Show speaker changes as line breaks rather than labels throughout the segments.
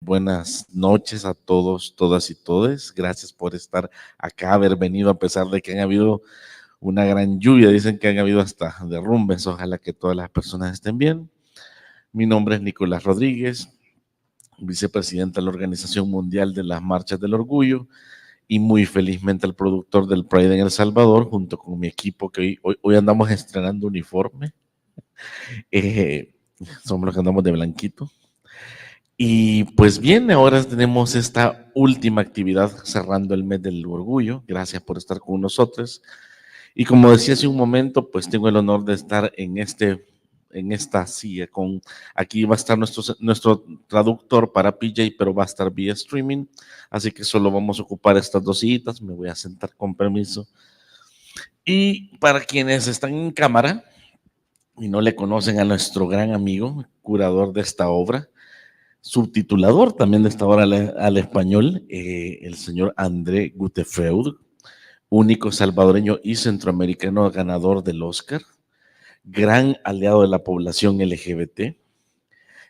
buenas noches a todos, todas y todes. Gracias por estar acá, haber venido a pesar de que han habido una gran lluvia. Dicen que han habido hasta derrumbes. Ojalá que todas las personas estén bien. Mi nombre es Nicolás Rodríguez, vicepresidente de la Organización Mundial de las Marchas del Orgullo y muy felizmente el productor del Pride en El Salvador, junto con mi equipo que hoy andamos estrenando uniforme. Somos los que andamos de blanquito. Y pues bien, ahora tenemos esta última actividad cerrando el mes del orgullo. Gracias por estar con nosotros. Y como decía hace un momento, pues tengo el honor de estar en esta silla. Aquí va a estar nuestro traductor para PJ, pero va a estar vía streaming. Así que solo vamos a ocupar estas dos sillitas. Me voy a sentar con permiso. Y para quienes están en cámara y no le conocen a nuestro gran amigo, curador de esta obra, subtitulador también de esta obra al español, el señor André Guttfreund, único salvadoreño y centroamericano ganador del Oscar, gran aliado de la población LGBT,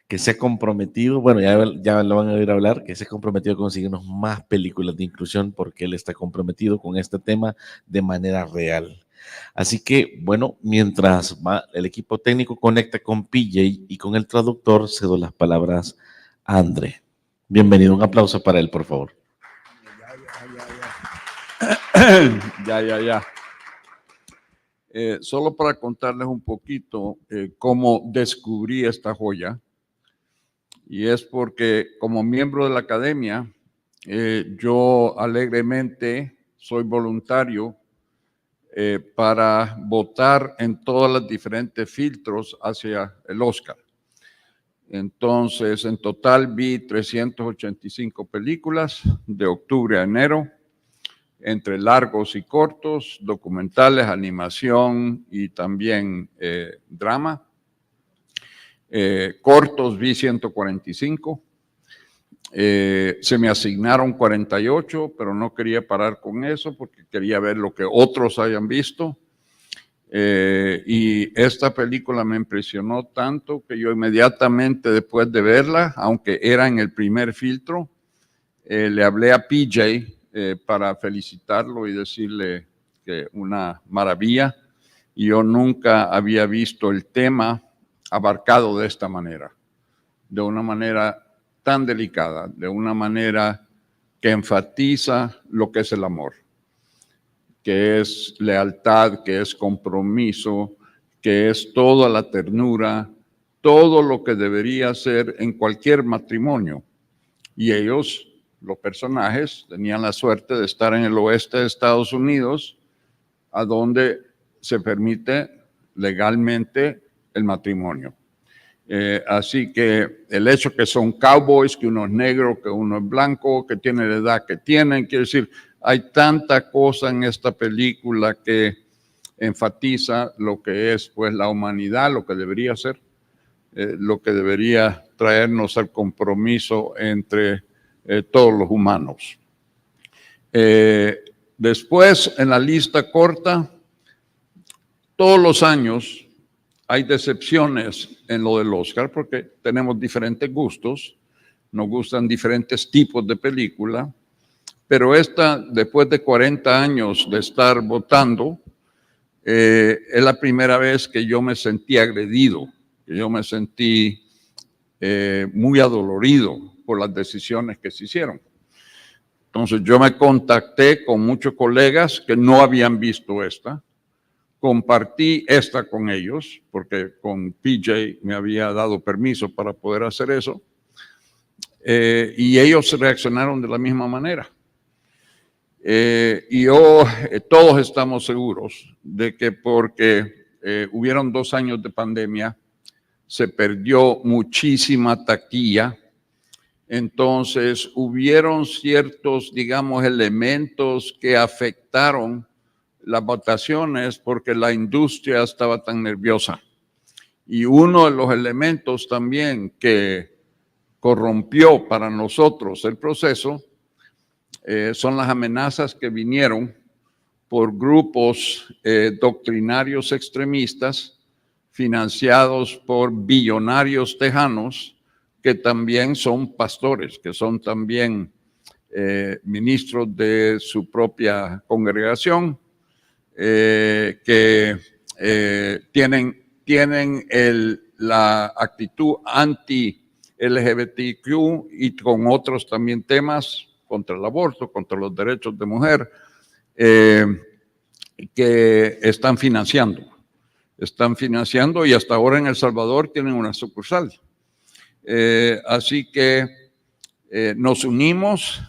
que se ha comprometido, bueno, ya lo van a oír hablar, que se ha comprometido a conseguirnos más películas de inclusión porque él está comprometido con este tema de manera real. Así que, bueno, mientras el equipo técnico conecta con PJ y con el traductor, cedo las palabras a André. Bienvenido, un aplauso para él, por favor.
Ya. Solo para contarles un poquito cómo descubrí esta joya, y es porque como miembro de la academia, yo alegremente soy voluntario para votar en todos los diferentes filtros hacia el Oscar. Entonces, en total vi 385 películas de octubre a enero, entre largos y cortos, documentales, animación y también drama. Cortos vi 145. Se me asignaron 48, pero no quería parar con eso porque quería ver lo que otros hayan visto. Y esta película me impresionó tanto que yo inmediatamente después de verla, aunque era en el primer filtro, le hablé a PJ para felicitarlo y decirle que una maravilla. Y yo nunca había visto el tema abarcado de esta manera, de una manera tan delicada, de una manera que enfatiza lo que es el amor, que es lealtad, que es compromiso, que es toda la ternura, todo lo que debería ser en cualquier matrimonio. Y ellos, los personajes, tenían la suerte de estar en el oeste de Estados Unidos, a donde se permite legalmente el matrimonio. Así que el hecho que son cowboys, que uno es negro, que uno es blanco, que tiene la edad que tienen, quiere decir, hay tanta cosa en esta película que enfatiza lo que es pues la humanidad, lo que debería ser, lo que debería traernos al compromiso entre todos los humanos. Después, en la lista corta, todos los años hay decepciones en lo del Oscar porque tenemos diferentes gustos, nos gustan diferentes tipos de película, pero esta, después de 40 años de estar votando, es la primera vez que yo me sentí agredido, que yo me sentí muy adolorido por las decisiones que se hicieron. Entonces yo me contacté con muchos colegas que no habían visto esta, compartí esta con ellos, porque con PJ me había dado permiso para poder hacer eso, y ellos reaccionaron de la misma manera. Y todos estamos seguros de que porque hubieron 2 años de pandemia, se perdió muchísima taquilla. Entonces hubieron ciertos, digamos, elementos que afectaron las votaciones porque la industria estaba tan nerviosa. Y uno de los elementos también que corrompió para nosotros el proceso son las amenazas que vinieron por grupos doctrinarios extremistas financiados por billonarios tejanos que también son pastores, que son también ministros de su propia congregación, que tienen la actitud anti-LGBTQ y con otros también temas contra el aborto, contra los derechos de mujer, que están financiando y hasta ahora en El Salvador tienen una sucursal. Así que nos unimos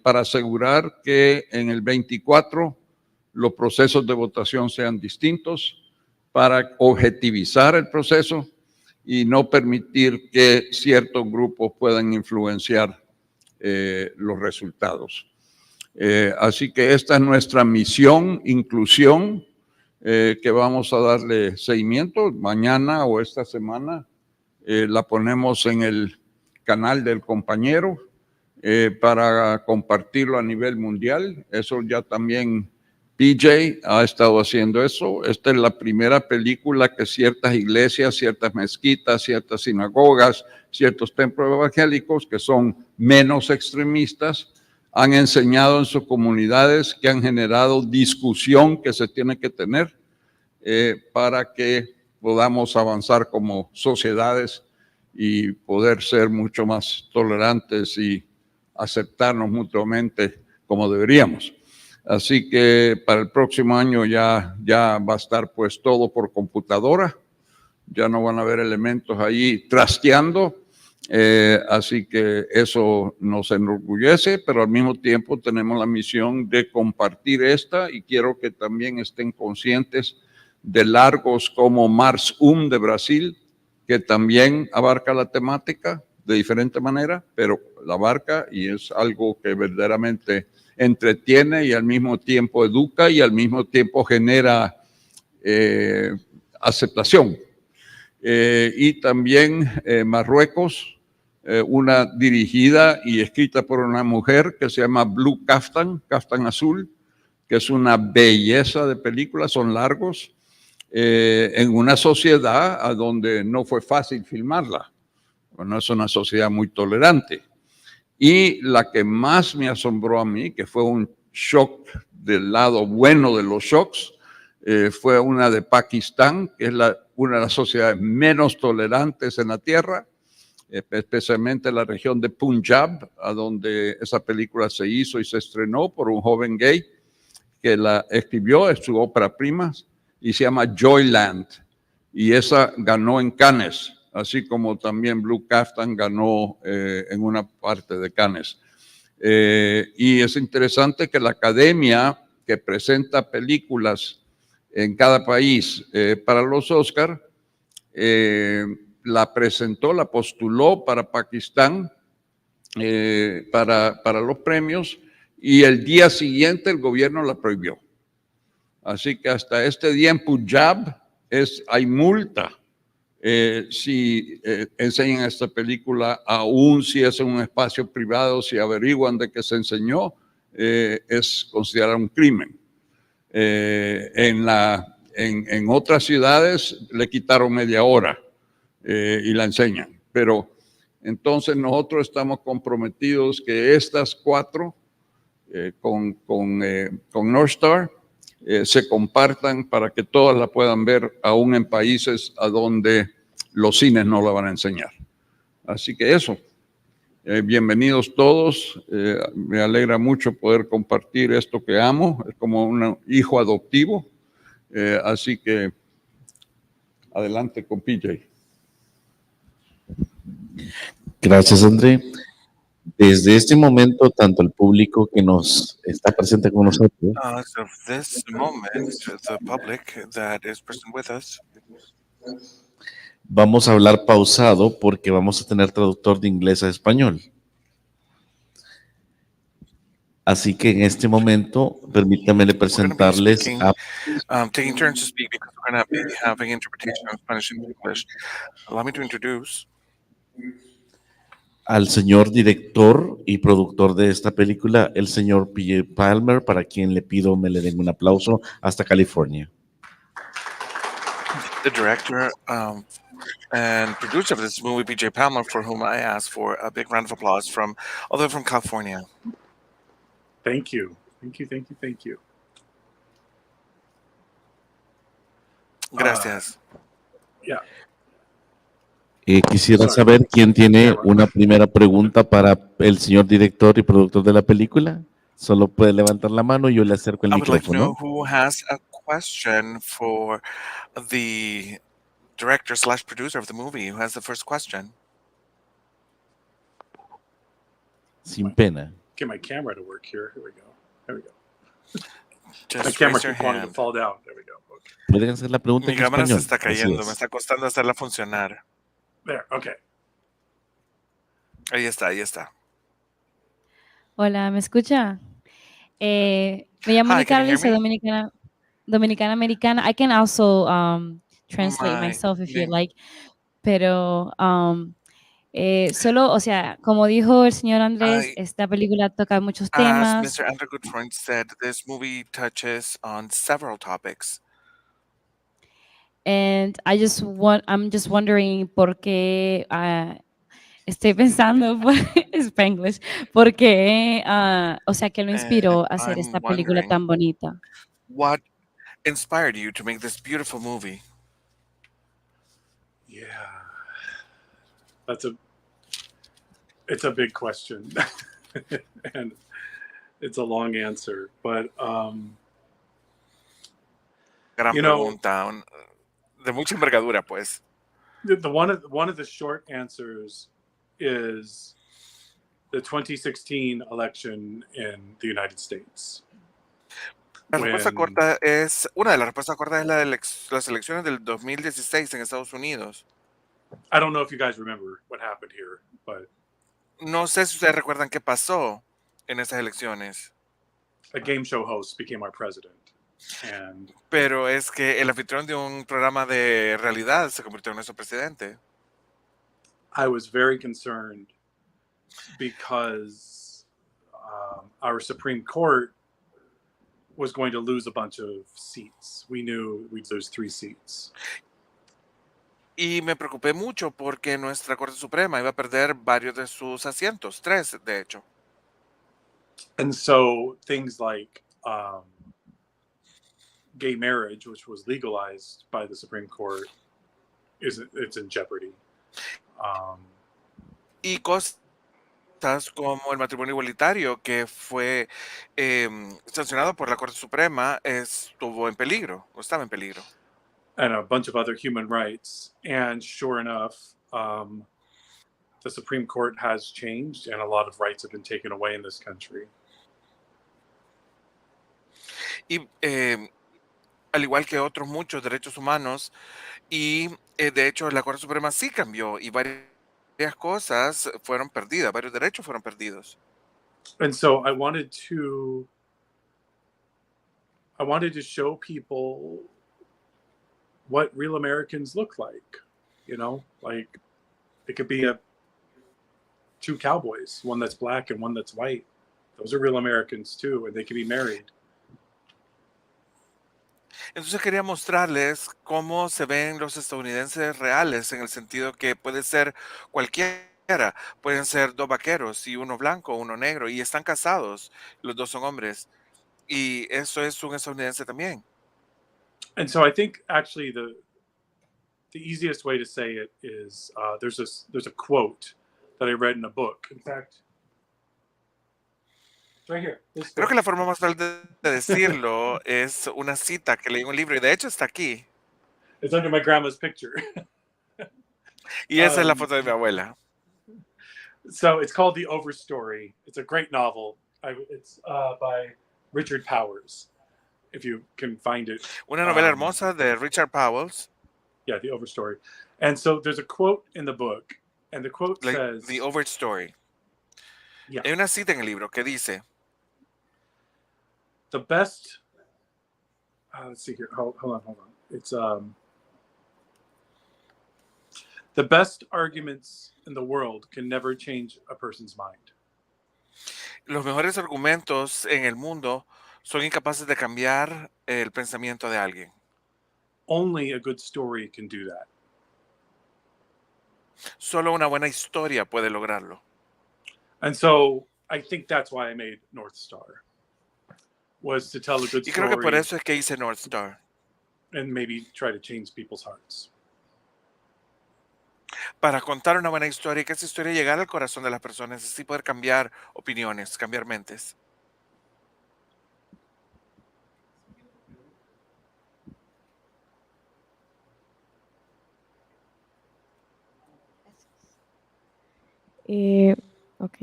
para asegurar que en el 24 los procesos de votación sean distintos, para objetivizar el proceso y no permitir que ciertos grupos puedan influenciar los resultados. Así que esta es nuestra misión, inclusión, que vamos a darle seguimiento. Mañana o esta semana la ponemos en el canal del compañero para compartirlo a nivel mundial. Eso ya también PJ ha estado haciendo eso. Esta es la primera película que ciertas iglesias, ciertas mezquitas, ciertas sinagogas, ciertos templos evangélicos que son menos extremistas han enseñado en sus comunidades, que han generado discusión que se tiene que tener para que podamos avanzar como sociedades y poder ser mucho más tolerantes y aceptarnos mutuamente como deberíamos. Así que para el próximo año ya va a estar pues todo por computadora, ya no van a haber elementos ahí trasteando, así que eso nos enorgullece, pero al mismo tiempo tenemos la misión de compartir esta y quiero que también estén conscientes de largos como Mars de Brasil, que también abarca la temática de diferente manera, pero la abarca y es algo que verdaderamente entretiene y al mismo tiempo educa y al mismo tiempo genera aceptación. Y también Marruecos, una dirigida y escrita por una mujer que se llama Blue Kaftan, Kaftan Azul, que es una belleza de películas, son largos, en una sociedad a donde no fue fácil filmarla. Bueno, es una sociedad muy tolerante. Y la que más me asombró a mí, que fue un shock del lado bueno de los shocks, fue una de Pakistán, que es una de las sociedades menos tolerantes en la tierra, especialmente la región de Punjab, a donde esa película se hizo y se estrenó por un joven gay que la escribió, es su ópera prima, y se llama Joyland, y esa ganó en Cannes, así como también Blue Kaftan ganó en una parte de Cannes. Y es interesante que la academia que presenta películas en cada país para los Oscar, la presentó, la postuló para Pakistán para los premios y el día siguiente el gobierno la prohibió. Así que hasta este día en Punjab hay multa si enseñan esta película, aún si es en un espacio privado, si averiguan de que se enseñó, es considerado un crimen. En otras ciudades le quitaron media hora y la enseñan. Pero entonces nosotros estamos comprometidos que estas 4 con North Star se compartan para que todas la puedan ver, aún en países a donde los cines no la van a enseñar. Así que eso, bienvenidos todos, me alegra mucho poder compartir esto que amo, es como un hijo adoptivo, así que adelante con PJ.
Gracias, André. Desde este momento, tanto el público que nos está presente con nosotros,
As of this moment, the public that is present with us,
vamos a hablar pausado porque vamos a tener traductor de inglés a español. Así que en este momento, permítanme presentarles a
taking turns to speak because we're going to be having interpretation of Spanish and English. Allow me to introduce
al señor director y productor de esta película, el señor P. Palmer, para quien le pido me le den un aplauso hasta California.
the director and producer of this movie, PJ Palmer, for whom I asked for a big round of applause from all the way from California.
Thank you. Thank you, thank you, thank you.
Gracias.
Yeah.
Quisiera
Sorry.
saber quién tiene
Yeah,
una primera pregunta para el señor director y productor de la película. Solo puede levantar la mano y yo le acerco el
I would like to know
micrófono.
who has a question for the director/producer of the movie. Who has the first question?
Sin pena.
Get my camera to work here. Here we go. There we go. My
Just
camera
raise your
keeps wanting to
hand.
fall down. There we go. Okay.
Pueden hacer la pregunta
Mi
en
cámara se
español.
está
Así
cayendo, me
es.
está costando hacerla funcionar.
There. Okay.
Ahí está, ahí está.
Hola, ¿me escucha? Me llamo
Hi, can you hear
Nicole, soy
me?
dominicana americana. I can also translate
My
myself if you
name,
like, pero solo, o sea, como dijo el señor Andrés,
I,
esta película toca muchos
as
temas.
Mr. André Guttfreund said, this movie touches on several topics.
And I'm just wondering por qué, estoy pensando por Spanglish, por qué, o sea, que lo inspiró
And
a hacer
I'm
esta película
wondering
tan bonita.
what inspired you to make this beautiful movie?
Yeah. It's a big question. And it's a long answer. But
Gran
you know,
pregunta, de mucha envergadura, pues.
the one of the short answers is the 2016 election in the United States.
La respuesta
When
corta es, una de las respuestas cortas es la de las elecciones del 2016 en Estados Unidos.
I don't know if you guys remember what happened here, but
No sé si ustedes recuerdan qué pasó en esas elecciones,
a game show host became our president. And
pero es que el anfitrión de un programa de realidad se convirtió en nuestro presidente.
I was very concerned because our Supreme Court was going to lose a bunch of seats. We knew we'd lose 3 seats.
Y me preocupé mucho porque nuestra Corte Suprema iba a perder varios de sus asientos, 3 de hecho.
And so things like gay marriage, which was legalized by the Supreme Court, it's in jeopardy.
Y cosas como el matrimonio igualitario que fue sancionado por la Corte Suprema estuvo en peligro, o estaba en peligro.
And a bunch of other human rights. And sure enough, the Supreme Court has changed and a lot of rights have been taken away in this country.
Y al igual que otros muchos derechos humanos, y de hecho la Corte Suprema sí cambió y varias cosas fueron perdidas, varios derechos fueron perdidos.
And so I wanted to show people what real Americans look like, you know, like it could be 2 cowboys, one that's black and one that's white. Those are real Americans too, and they can be married.
Entonces quería mostrarles cómo se ven los estadounidenses reales, en el sentido que puede ser cualquiera, pueden ser 2 vaqueros y uno blanco, uno negro, y están casados, los 2 son hombres, y eso es un estadounidense también.
And so I think actually the easiest way to say it is there's a quote that I read in a book. In fact, it's right here. This
Creo
book.
que la forma más fácil de decirlo es una cita que leí en un libro, y de hecho está aquí,
It's under my grandma's picture.
y esa es la foto de mi abuela.
So it's called The Overstory. It's a great novel. It's by Richard Powers, if you can find it.
Una novela hermosa de Richard Powell.
Yeah, The Overstory. And so there's a quote in the book, and the quote says,
The Overstory.
Yeah.
Hay una cita en el libro que dice,
the best, let's see here, hold on. It's, the best arguments in the world can never change a person's mind.
los mejores argumentos en el mundo son incapaces de cambiar el pensamiento de alguien.
Only a good story can do that.
Solo una buena historia puede lograrlo.
And so I think that's why I made North Star, was to tell a good
Y creo que por
story
eso es que hice North Star,
and maybe try to change people's hearts.
para contar una buena historia y que esa historia llegara al corazón de las personas, así poder cambiar opiniones, cambiar mentes.
Ok.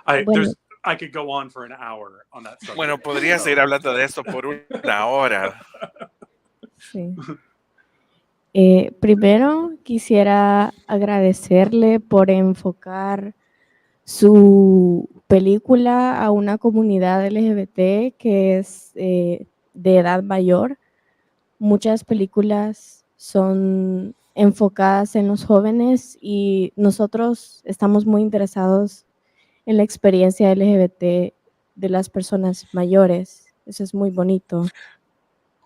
I
Bueno,
I could go on for an hour on that subject.
Bueno, podría seguir hablando de esto por una hora.
sí. Primero quisiera agradecerle por enfocar su película a una comunidad LGBT que es de edad mayor. Muchas películas son enfocadas en los jóvenes y nosotros estamos muy interesados en la experiencia LGBT de las personas mayores. Eso es muy bonito.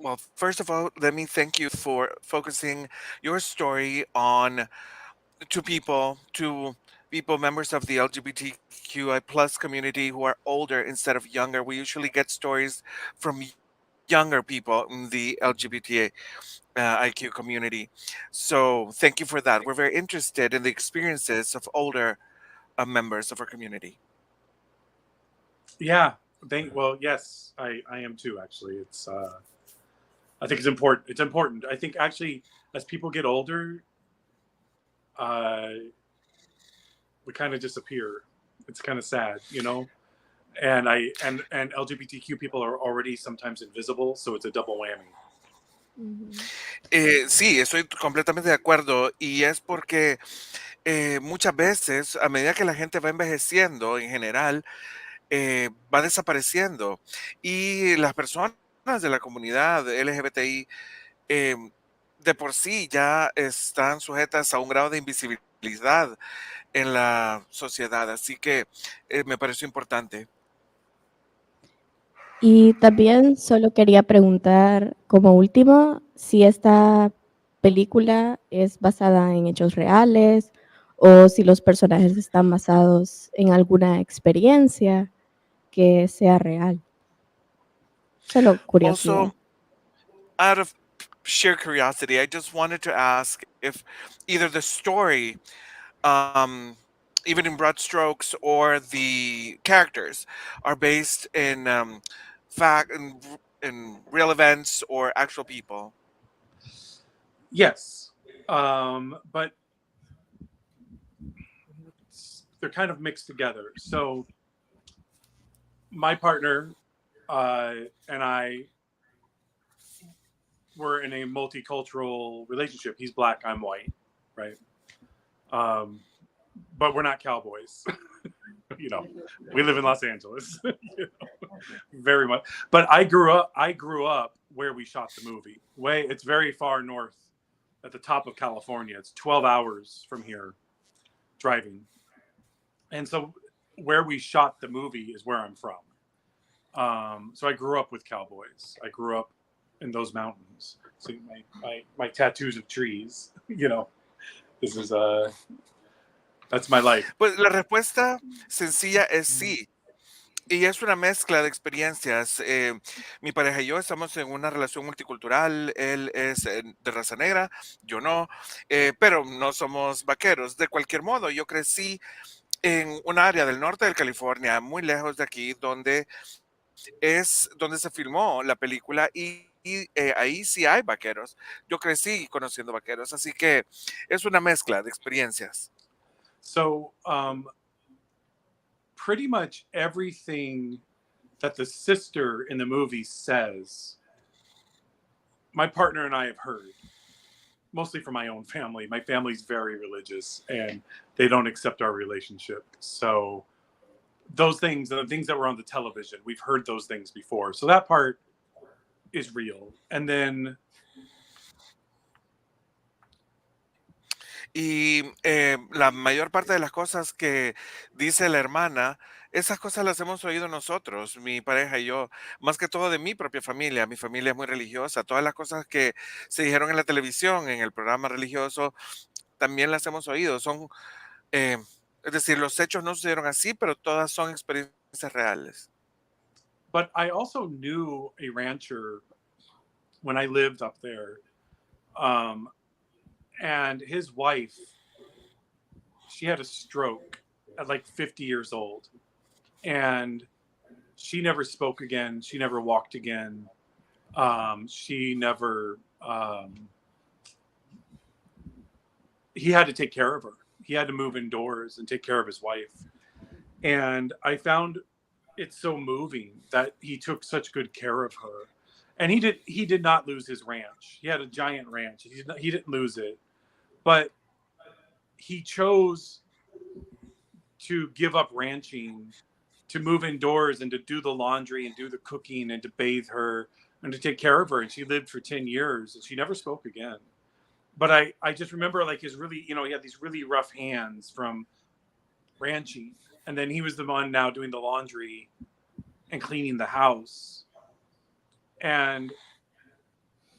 Well, first of all, let me thank you for focusing your story on to people members of the LGBTQI plus community who are older instead of younger. We usually get stories from younger people in the LGBT IQ community. So thank you for that. We're very interested in the experiences of older members of our community.
Yeah. Well, yes, I am too, actually. It's I think it's important. It's important. I think actually as people get older, we kind of disappear. It's kind of sad, you know? And LGBTQ people are already sometimes invisible, so it's a double whammy.
Sí, estoy completamente de acuerdo y es porque muchas veces a medida que la gente va envejeciendo en general, va desapareciendo y las personas de la comunidad LGBTI eh, de por sí ya están sujetas a un grado de invisibilidad en la sociedad, así que me pareció importante.
Y también solo quería preguntar como último si esta película es basada en hechos reales o si los personajes están basados en alguna experiencia que sea real. Solo curiosidad.
Also, out of sheer curiosity, I just wanted to ask if either the story, even in broad strokes, or the characters are based in fact in real events or actual people.
Yes. But they're kind of mixed together. So my partner and I were in a multicultural relationship. He's black, I'm white, right? But we're not cowboys. You know, we live in Los Angeles. You know, very much. But I grew up where we shot the movie. It's very far north at the top of California. It's 12 hours from here driving. And so where we shot the movie is where I'm from. So I grew up with cowboys. I grew up in those mountains. So my tattoos of trees, you know, this is that's my life.
Pues la respuesta sencilla es sí. Y es una mezcla de experiencias. Mi pareja y yo estamos en una relación multicultural. Él es de raza negra, yo no, pero no somos vaqueros. De cualquier modo, yo crecí en un área del norte de California, muy lejos de aquí, donde es donde se filmó la película y ahí sí hay vaqueros. Yo crecí conociendo vaqueros, así que es una mezcla de experiencias.
So pretty much everything that the sister in the movie says, my partner and I have heard, mostly from my own family. My family's very religious and they don't accept our relationship. So those things, the things that were on the television, we've heard those things before. So that part is real. And then
Y la mayor parte de las cosas que dice la hermana, esas cosas las hemos oído nosotros, mi pareja y yo, más que todo de mi propia familia. Mi familia es muy religiosa. Todas las cosas que se dijeron en la televisión, en el programa religioso, también las hemos oído. Son, es decir, los hechos no sucedieron así, pero todas son experiencias reales.
But I also knew a rancher when I lived up there, and his wife, she had a stroke at like 50 years old, and she never spoke again. She never walked again. She never. He had to take care of her. He had to move indoors and take care of his wife. And I found it so moving that he took such good care of her. And he did not lose his ranch. He had a giant ranch. He didn't lose it. But he chose to give up ranching, to move indoors and to do the laundry and do the cooking and to bathe her and to take care of her. And she lived for 10 years and she never spoke again. But I just remember like his really, you know, he had these really rough hands from ranching. And then he was the one now doing the laundry and cleaning the house. And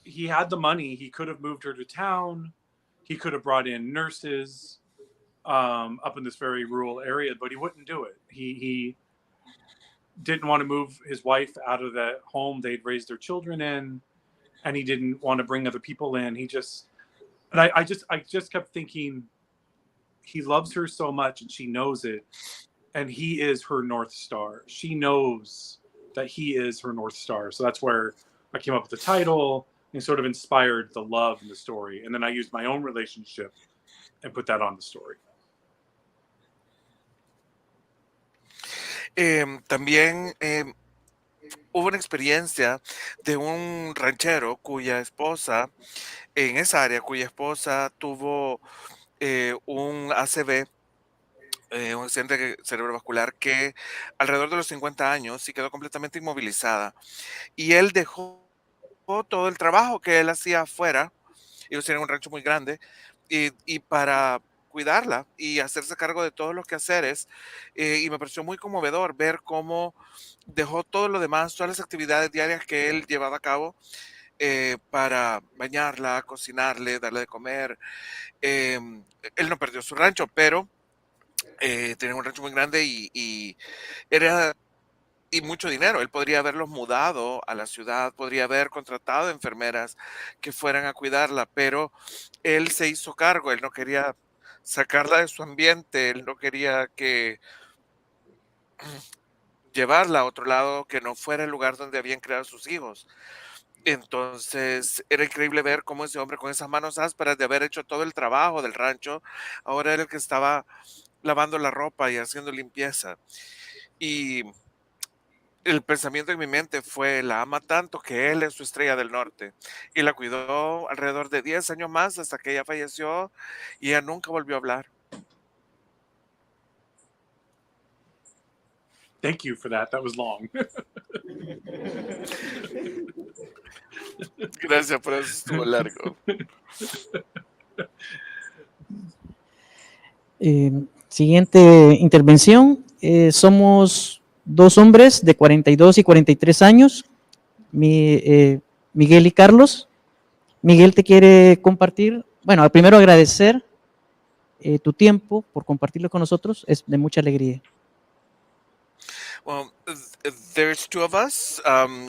he had the money. He could have moved her to town. He could have brought in nurses up in this very rural area, but he wouldn't do it. He didn't want to move his wife out of the home they'd raised their children in, and he didn't want to bring other people in. He just, and I just kept thinking, he loves her so much and she knows it, and he is her North Star. She knows that he is her North Star. So that's where I came up with the title and sort of inspired the love in the story. And then I used my own relationship and put that on the story.
También hubo una experiencia de un ranchero cuya esposa, en esa área, cuya esposa tuvo un ACV, un accidente cerebrovascular, que alrededor de los 50 años sí quedó completamente inmovilizada. Y él dejó todo el trabajo que él hacía afuera, ellos tienen un rancho muy grande, y para cuidarla y hacerse cargo de todos los quehaceres. Y me pareció muy conmovedor ver cómo dejó todo lo demás, todas las actividades diarias que él llevaba a cabo para bañarla, cocinarle, darle de comer. Él no perdió su rancho, pero tenía un rancho muy grande era y mucho dinero. Él podría haberlos mudado a la ciudad, podría haber contratado enfermeras que fueran a cuidarla, pero él se hizo cargo, él no quería sacarla de su ambiente, él no quería que llevarla a otro lado que no fuera el lugar donde habían creado sus hijos. Entonces era increíble ver cómo ese hombre con esas manos ásperas de haber hecho todo el trabajo del rancho, ahora era el que estaba lavando la ropa y haciendo limpieza. Y el pensamiento en mi mente fue, la ama tanto que él es su estrella del norte. Y la cuidó alrededor de 10 años más hasta que ella falleció y ella nunca volvió a hablar.
Thank you for that. That was long.
Gracias, por eso estuvo largo.
Siguiente intervención. Somos dos hombres de 42 y 43 años, Miguel y Carlos. Miguel te quiere compartir, bueno, primero agradecer tu tiempo por compartirlo con nosotros, es de mucha alegría.
Well, there's two of us.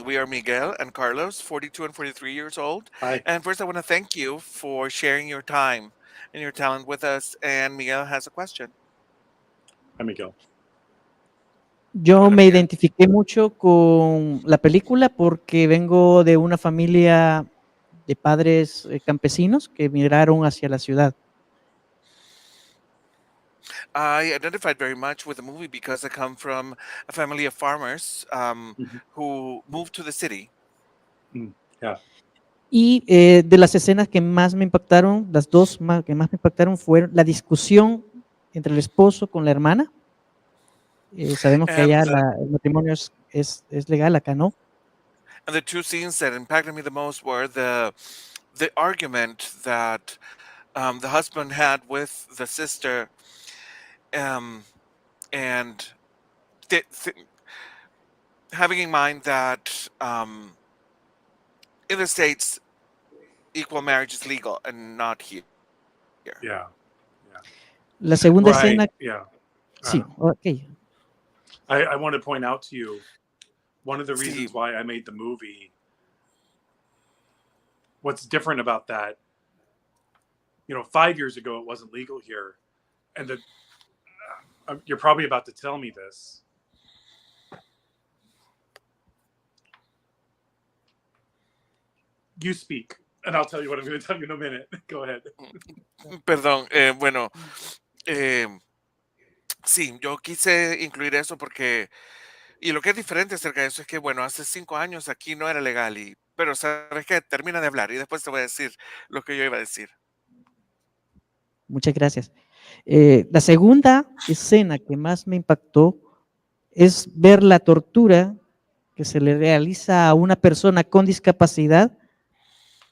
We are Miguel and Carlos, 42 and 43 years old.
Hi.
And first I want to thank you for sharing your time and your talent with us. And Miguel has a question.
Hi, Miguel.
Yo me identifiqué mucho con la película porque vengo de una familia de padres campesinos que migraron hacia la ciudad.
I identified very much with the movie because I come from a family of farmers who moved to the city.
Yeah.
Y de las escenas que más me impactaron, las dos que más me impactaron fueron la discusión entre el esposo con la hermana. Sabemos que allá el matrimonio es legal, acá no.
And the two scenes that impacted me the most were the argument that the husband had with the sister, and having in mind that in the States, equal marriage is legal and not here.
Yeah.
La segunda
Right.
escena,
Yeah.
sí, ok.
I want to point out to you one of the
Sí.
reasons why I made the movie. What's different about that? 5 years ago it wasn't legal here, and you're probably about to tell me this. You speak, and I'll tell you what I'm going to tell you in a minute. Go ahead.
Perdón, bueno, sí, yo quise incluir eso porque, y lo que es diferente acerca de eso es que, bueno, hace 5 años aquí no era legal, pero sabes que termina de hablar y después te voy a decir lo que yo iba a decir.
Muchas gracias. La segunda escena que más me impactó es ver la tortura que se le realiza a una persona con discapacidad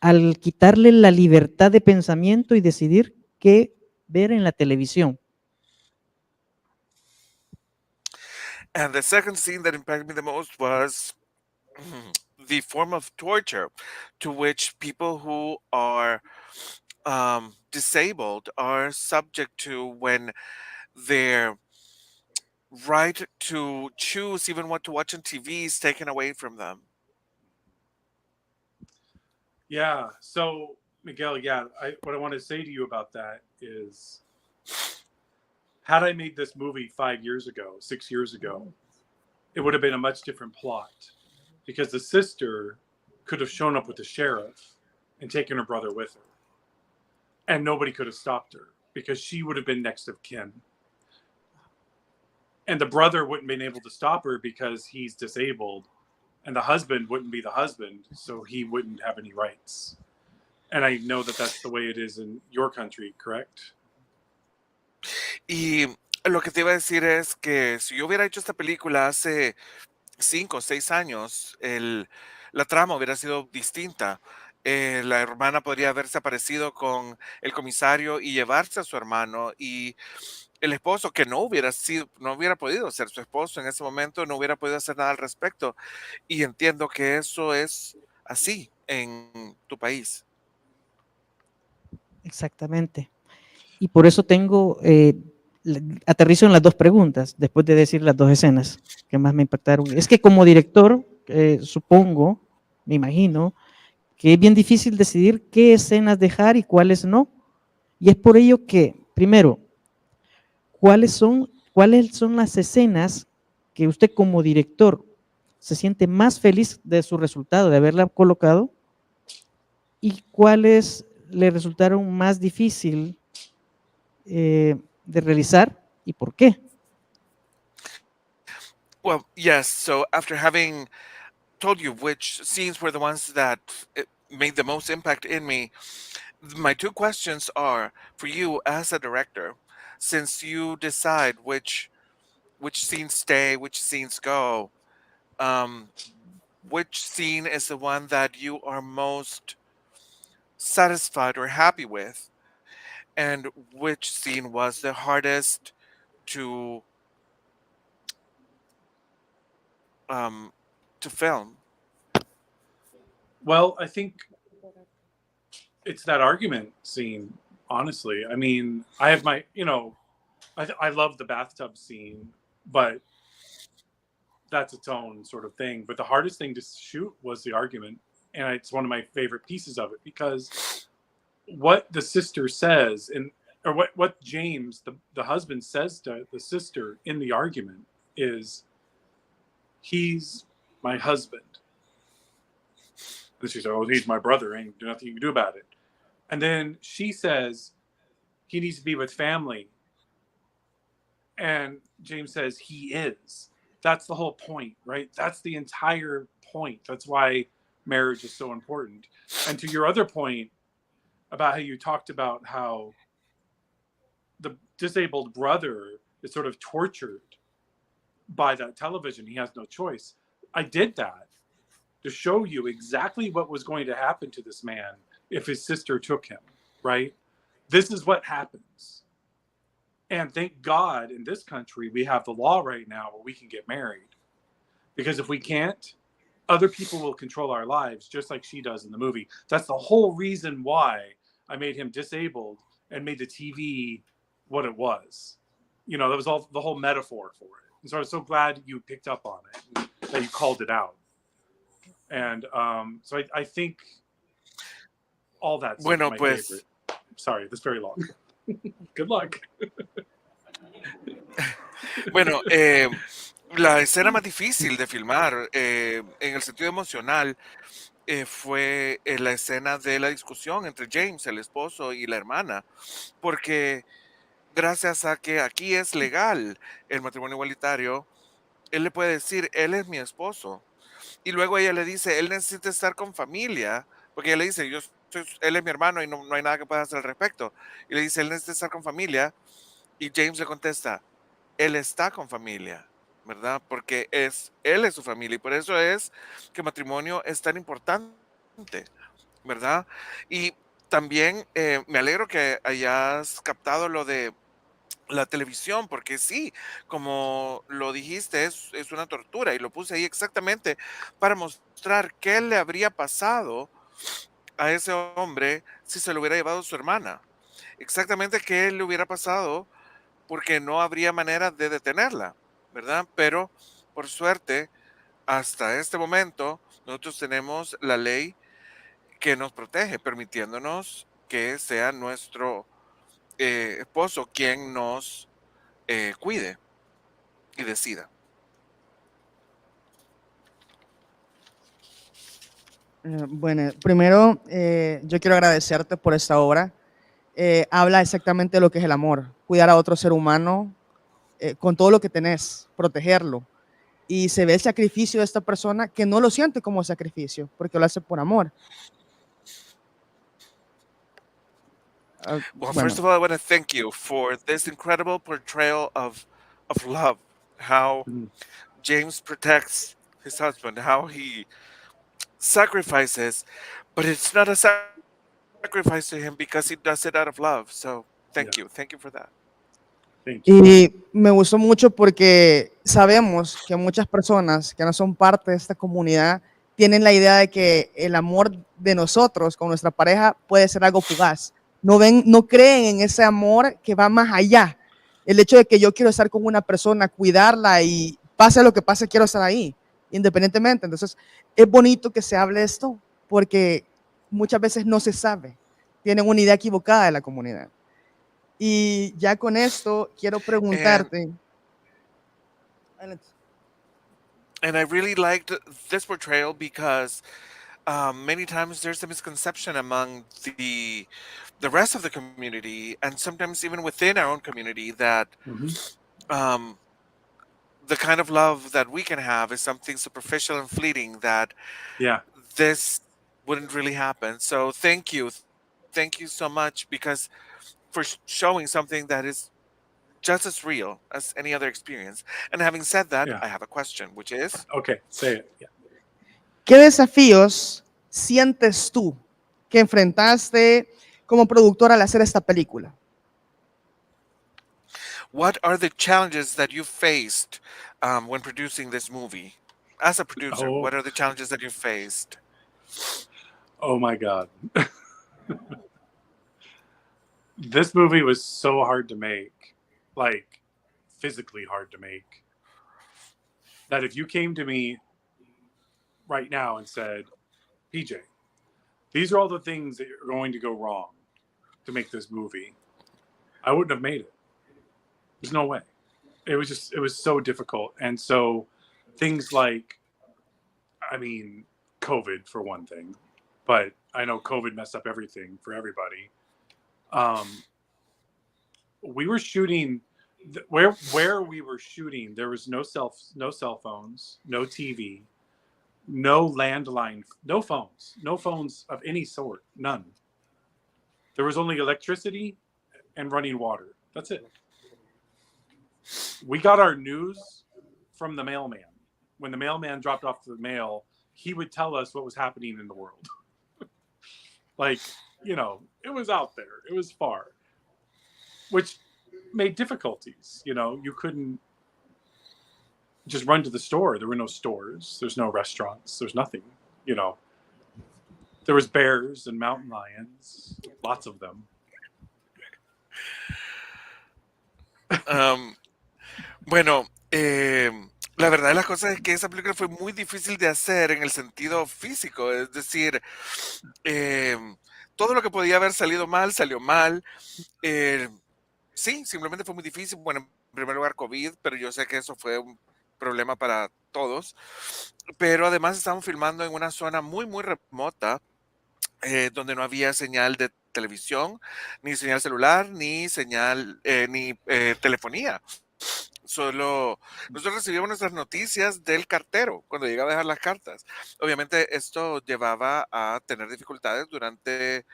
al quitarle la libertad de pensamiento y decidir qué ver en la televisión.
And the second scene that impacted me the most was the form of torture to which people who are disabled are subject to when their right to choose even what to watch on TV is taken away from them.
Yeah. So, Miguel, what I want to say to you about that is, had I made this movie 5 years ago, 6 years ago, it would have been a much different plot, because the sister could have shown up with the sheriff and taken her brother with her, and nobody could have stopped her because she would have been next of kin. And the brother wouldn't have been able to stop her because he's disabled, and the husband wouldn't be the husband, so he wouldn't have any rights. And I know that that's the way it is in your country, correct?
Y lo que te iba a decir es que si yo hubiera hecho esta película hace 5 o 6 años, la trama hubiera sido distinta. La hermana podría haberse aparecido con el comisario y llevarse a su hermano, y el esposo, que no hubiera podido ser su esposo en ese momento, no hubiera podido hacer nada al respecto. Y entiendo que eso es así en tu país.
Exactamente. Y por eso aterrizo en las dos preguntas, después de decir las dos escenas que más me impactaron. Es que como director, supongo, me imagino, que es bien difícil decidir qué escenas dejar y cuáles no. Y es por ello que, primero, ¿cuáles son las escenas que usted como director se siente más feliz de su resultado, de haberla colocado? ¿Y cuáles le resultaron más difícil de realizar y por qué?
Well, yes. So after having told you which scenes were the ones that made the most impact in me, my two questions are for you as a director, since you decide which scenes stay, which scenes go, which scene is the one that you are most satisfied or happy with, and which scene was the hardest to film?
Well, I think it's that argument scene, honestly. I mean, I have my, I love the bathtub scene, but that's its own sort of thing. But the hardest thing to shoot was the argument. And it's one of my favorite pieces of it, because what the sister says, or what James, the husband, says to the sister in the argument is, he's my husband. And she said, oh, he's my brother. Ain't nothing you can do about it. And then she says, he needs to be with family. And James says, he is. That's the whole point, right? That's the entire point. That's why marriage is so important. And to your other point about how you talked about how the disabled brother is sort of tortured by that television, he has no choice. I did that to show you exactly what was going to happen to this man if his sister took him, right? This is what happens. And thank God in this country, we have the law right now where we can get married. Because if we can't, other people will control our lives, just like she does in the movie. That's the whole reason why I made him disabled and made the TV what it was. You know, that was all the whole metaphor for it. And so I was so glad you picked up on it, and that you called it out. And so I think all that's
Bueno,
my
pues,
favorite. Sorry, this is very long. Good luck.
bueno, la escena más difícil de filmar en el sentido emocional fue la escena de la discusión entre James, el esposo, y la hermana, porque gracias a que aquí es legal el matrimonio igualitario, él le puede decir, él es mi esposo. Y luego ella le dice, él necesita estar con familia, porque ella le dice, él es mi hermano y no hay nada que pueda hacer al respecto. Y le dice, él necesita estar con familia. Y James le contesta, él está con familia, ¿verdad? Porque él es su familia y por eso es que matrimonio es tan importante, ¿verdad? Y también me alegro que hayas captado lo de la televisión, porque sí, como lo dijiste, es una tortura y lo puse ahí exactamente para mostrar qué le habría pasado a ese hombre si se lo hubiera llevado su hermana. Exactamente qué le hubiera pasado porque no habría manera de detenerla, ¿verdad? Pero por suerte, hasta este momento, nosotros tenemos la ley que nos protege, permitiéndonos que sea nuestro esposo quien nos cuide y decida.
Bueno, primero yo quiero agradecerte por esta obra. Habla exactamente de lo que es el amor, cuidar a otro ser humano con todo lo que tenés, protegerlo. Y se ve el sacrificio de esta persona que no lo siente como sacrificio, porque lo hace por amor.
Well,
Bueno,
first of all, I want to thank you for this incredible portrayal of love, how James protects his husband, how he sacrifices, but it's not a sacrifice to him because he does it out of love. So thank you for that.
Thank you.
y me gustó mucho porque sabemos que muchas personas que no son parte de esta comunidad tienen la idea de que el amor de nosotros con nuestra pareja puede ser algo fugaz. No creen en ese amor que va más allá. El hecho de que yo quiero estar con una persona, cuidarla y pase lo que pase, quiero estar ahí, independientemente. Entonces, es bonito que se hable esto porque muchas veces no se sabe. Tienen una idea equivocada de la comunidad. Y ya con esto quiero preguntarte.
And I really liked this portrayal because many times there's a misconception among the rest of the community, and sometimes even within our own community, that um, the kind of love that we can have is something superficial and fleeting, that
Yeah.
this wouldn't really happen. So thank you so much, because for showing something that is just as real as any other experience. And having said that,
Yeah.
I have a question, which is,
Okay, say it. Yeah.
¿Qué desafíos sientes tú que enfrentaste como productor al hacer esta película?
what are the challenges that you faced when producing this movie? As a producer,
Oh.
what are the challenges that you faced?
Oh my God. This movie was so hard to make, like physically hard to make, that if you came to me right now and said, PJ, these are all the things that are going to go wrong to make this movie, I wouldn't have made it. There's no way. It was so difficult. And so things like, I mean, COVID for one thing, but I know COVID messed up everything for everybody. We were shooting where we were shooting. There was no cell phones, no TV, no landline, no phones of any sort, none. There was only electricity and running water. That's it. We got our news from the mailman. When the mailman dropped off the mail, he would tell us what was happening in the world. Like, you know, it was out there. It was far, which made difficulties. You know, you couldn't just run to the store. There were no stores. There's no restaurants. There's nothing, you know. There was bears and mountain lions, lots of them.
Am, bueno, la verdad de las cosas es que esa película fue muy difícil de hacer en el sentido físico, es decir, todo lo que podía haber salido mal, salió mal. Eh, sí, simplemente fue muy difícil. Bueno, en primer lugar COVID, pero yo sé que eso fue un problema para todos. Pero además estamos filmando en una zona muy, muy remota, donde no había señal de televisión, ni señal celular, ni señal, ni telefonía. Solo nosotros recibíamos nuestras noticias del cartero cuando llegaba a dejar las cartas. Obviamente esto llevaba a tener dificultades durante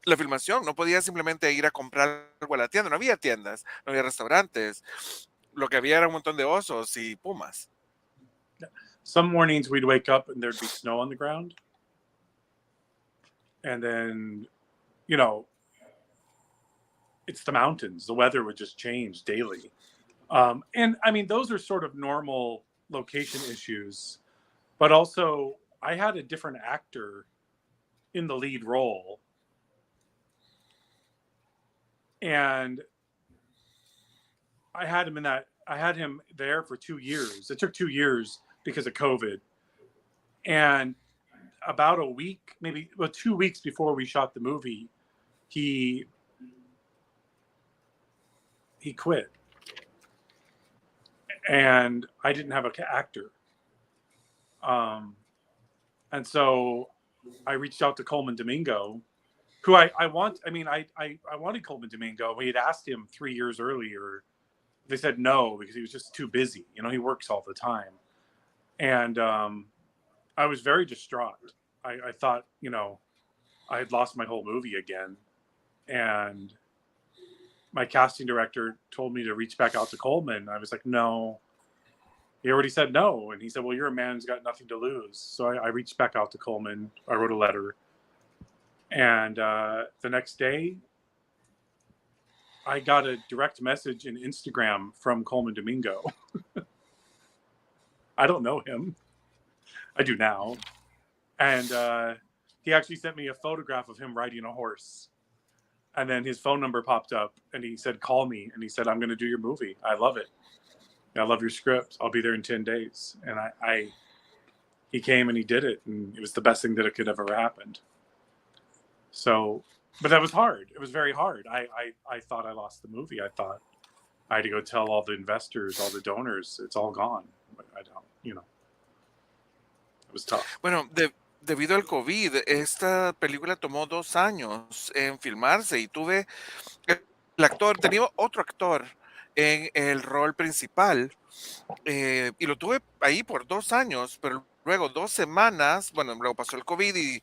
la filmación. No podía simplemente ir a comprar algo a la tienda. No había tiendas, no había restaurantes. Lo que había era un montón de osos y pumas.
Some mornings we'd wake up and there'd be snow on the ground. And then, you know, it's the mountains. The weather would just change daily. And I mean, those are sort of normal location issues. But also, I had a different actor in the lead role. And I had him there for 2 years. It took 2 years because of COVID. And about a week, maybe 2 weeks before we shot the movie, he quit. And I didn't have an actor. And so I reached out to Coleman Domingo, who I wanted Coleman Domingo. We had asked him 3 years earlier. They said no because he was just too busy. You know, he works all the time. And I was very distraught. I thought, you know, I had lost my whole movie again. And my casting director told me to reach back out to Coleman. I was like, no. He already said no. And he said, well, you're a man who's got nothing to lose. So I reached back out to Coleman. I wrote a letter. And the next day, I got a direct message in Instagram from Coleman Domingo. I don't know him. I do now. And he actually sent me a photograph of him riding a horse. And then his phone number popped up and he said, call me. And he said, I'm going to do your movie. I love it. I love your script. I'll be there in 10 days. And he came and he did it. And it was the best thing that could have ever happened. So, but that was hard. It was very hard. I thought I lost the movie. I thought I had to go tell all the investors, all the donors, it's all gone. But I don't, you know, it was tough.
Bueno, debido al COVID, esta película tomó 2 años en filmarse y tuve el actor, tenía otro actor en el rol principal y lo tuve ahí por 2 años, pero luego 2 semanas, bueno, luego pasó el COVID y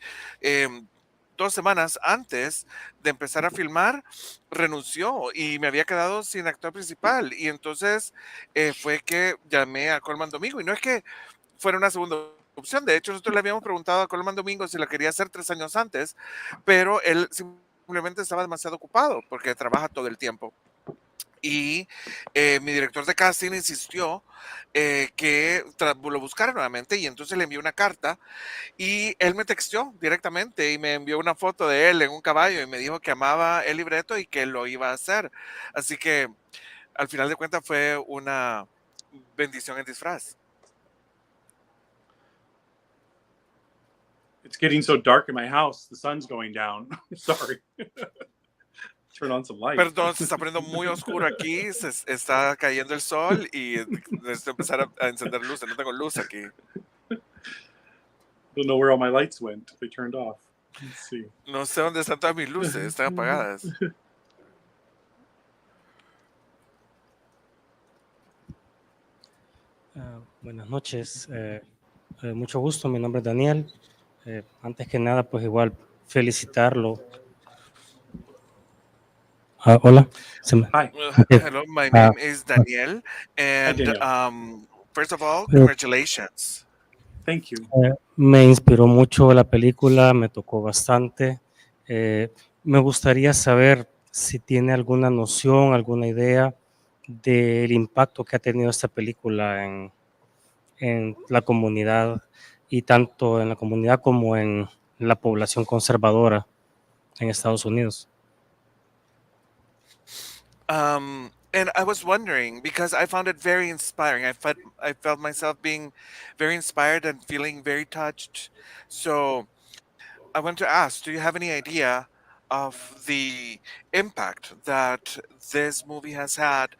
2 semanas antes de empezar a filmar, renunció y me había quedado sin actor principal. Y entonces fue que llamé a Coleman Domingo. Y no es que fuera una segunda opción. De hecho, nosotros le habíamos preguntado a Coleman Domingo si la quería hacer 3 años antes, pero él simplemente estaba demasiado ocupado porque trabaja todo el tiempo. Y mi director de casting insistió que lo buscara nuevamente y entonces le envié una carta y él me texteó directamente y me envió una foto de él en un caballo y me dijo que amaba el libreto y que lo iba a hacer. Así que al final de cuentas fue una bendición en disfraz.
It's getting so dark in my house. The sun's going down. Sorry. Turn on some light.
Perdón, se está poniendo muy oscuro aquí, se está cayendo el sol y necesito empezar a encender luces. No tengo luz aquí.
Don't know where all my lights went. They turned off. Let's see.
No sé dónde están todas mis luces, están apagadas.
Buenas noches, mucho gusto, mi nombre es Daniel. Antes que nada, pues igual felicitarlo. Hola.
Hi.
Hello, my name is Daniel, and
Daniel.
First of all, congratulations.
Thank you.
Me inspiró mucho la película, me tocó bastante. Me gustaría saber si tiene alguna noción, alguna idea del impacto que ha tenido esta película en la comunidad y tanto en la comunidad como en la población conservadora en Estados Unidos.
And I was wondering because I found it very inspiring. I felt myself being very inspired and feeling very touched. So I want to ask, do you have any idea of the impact that this movie has had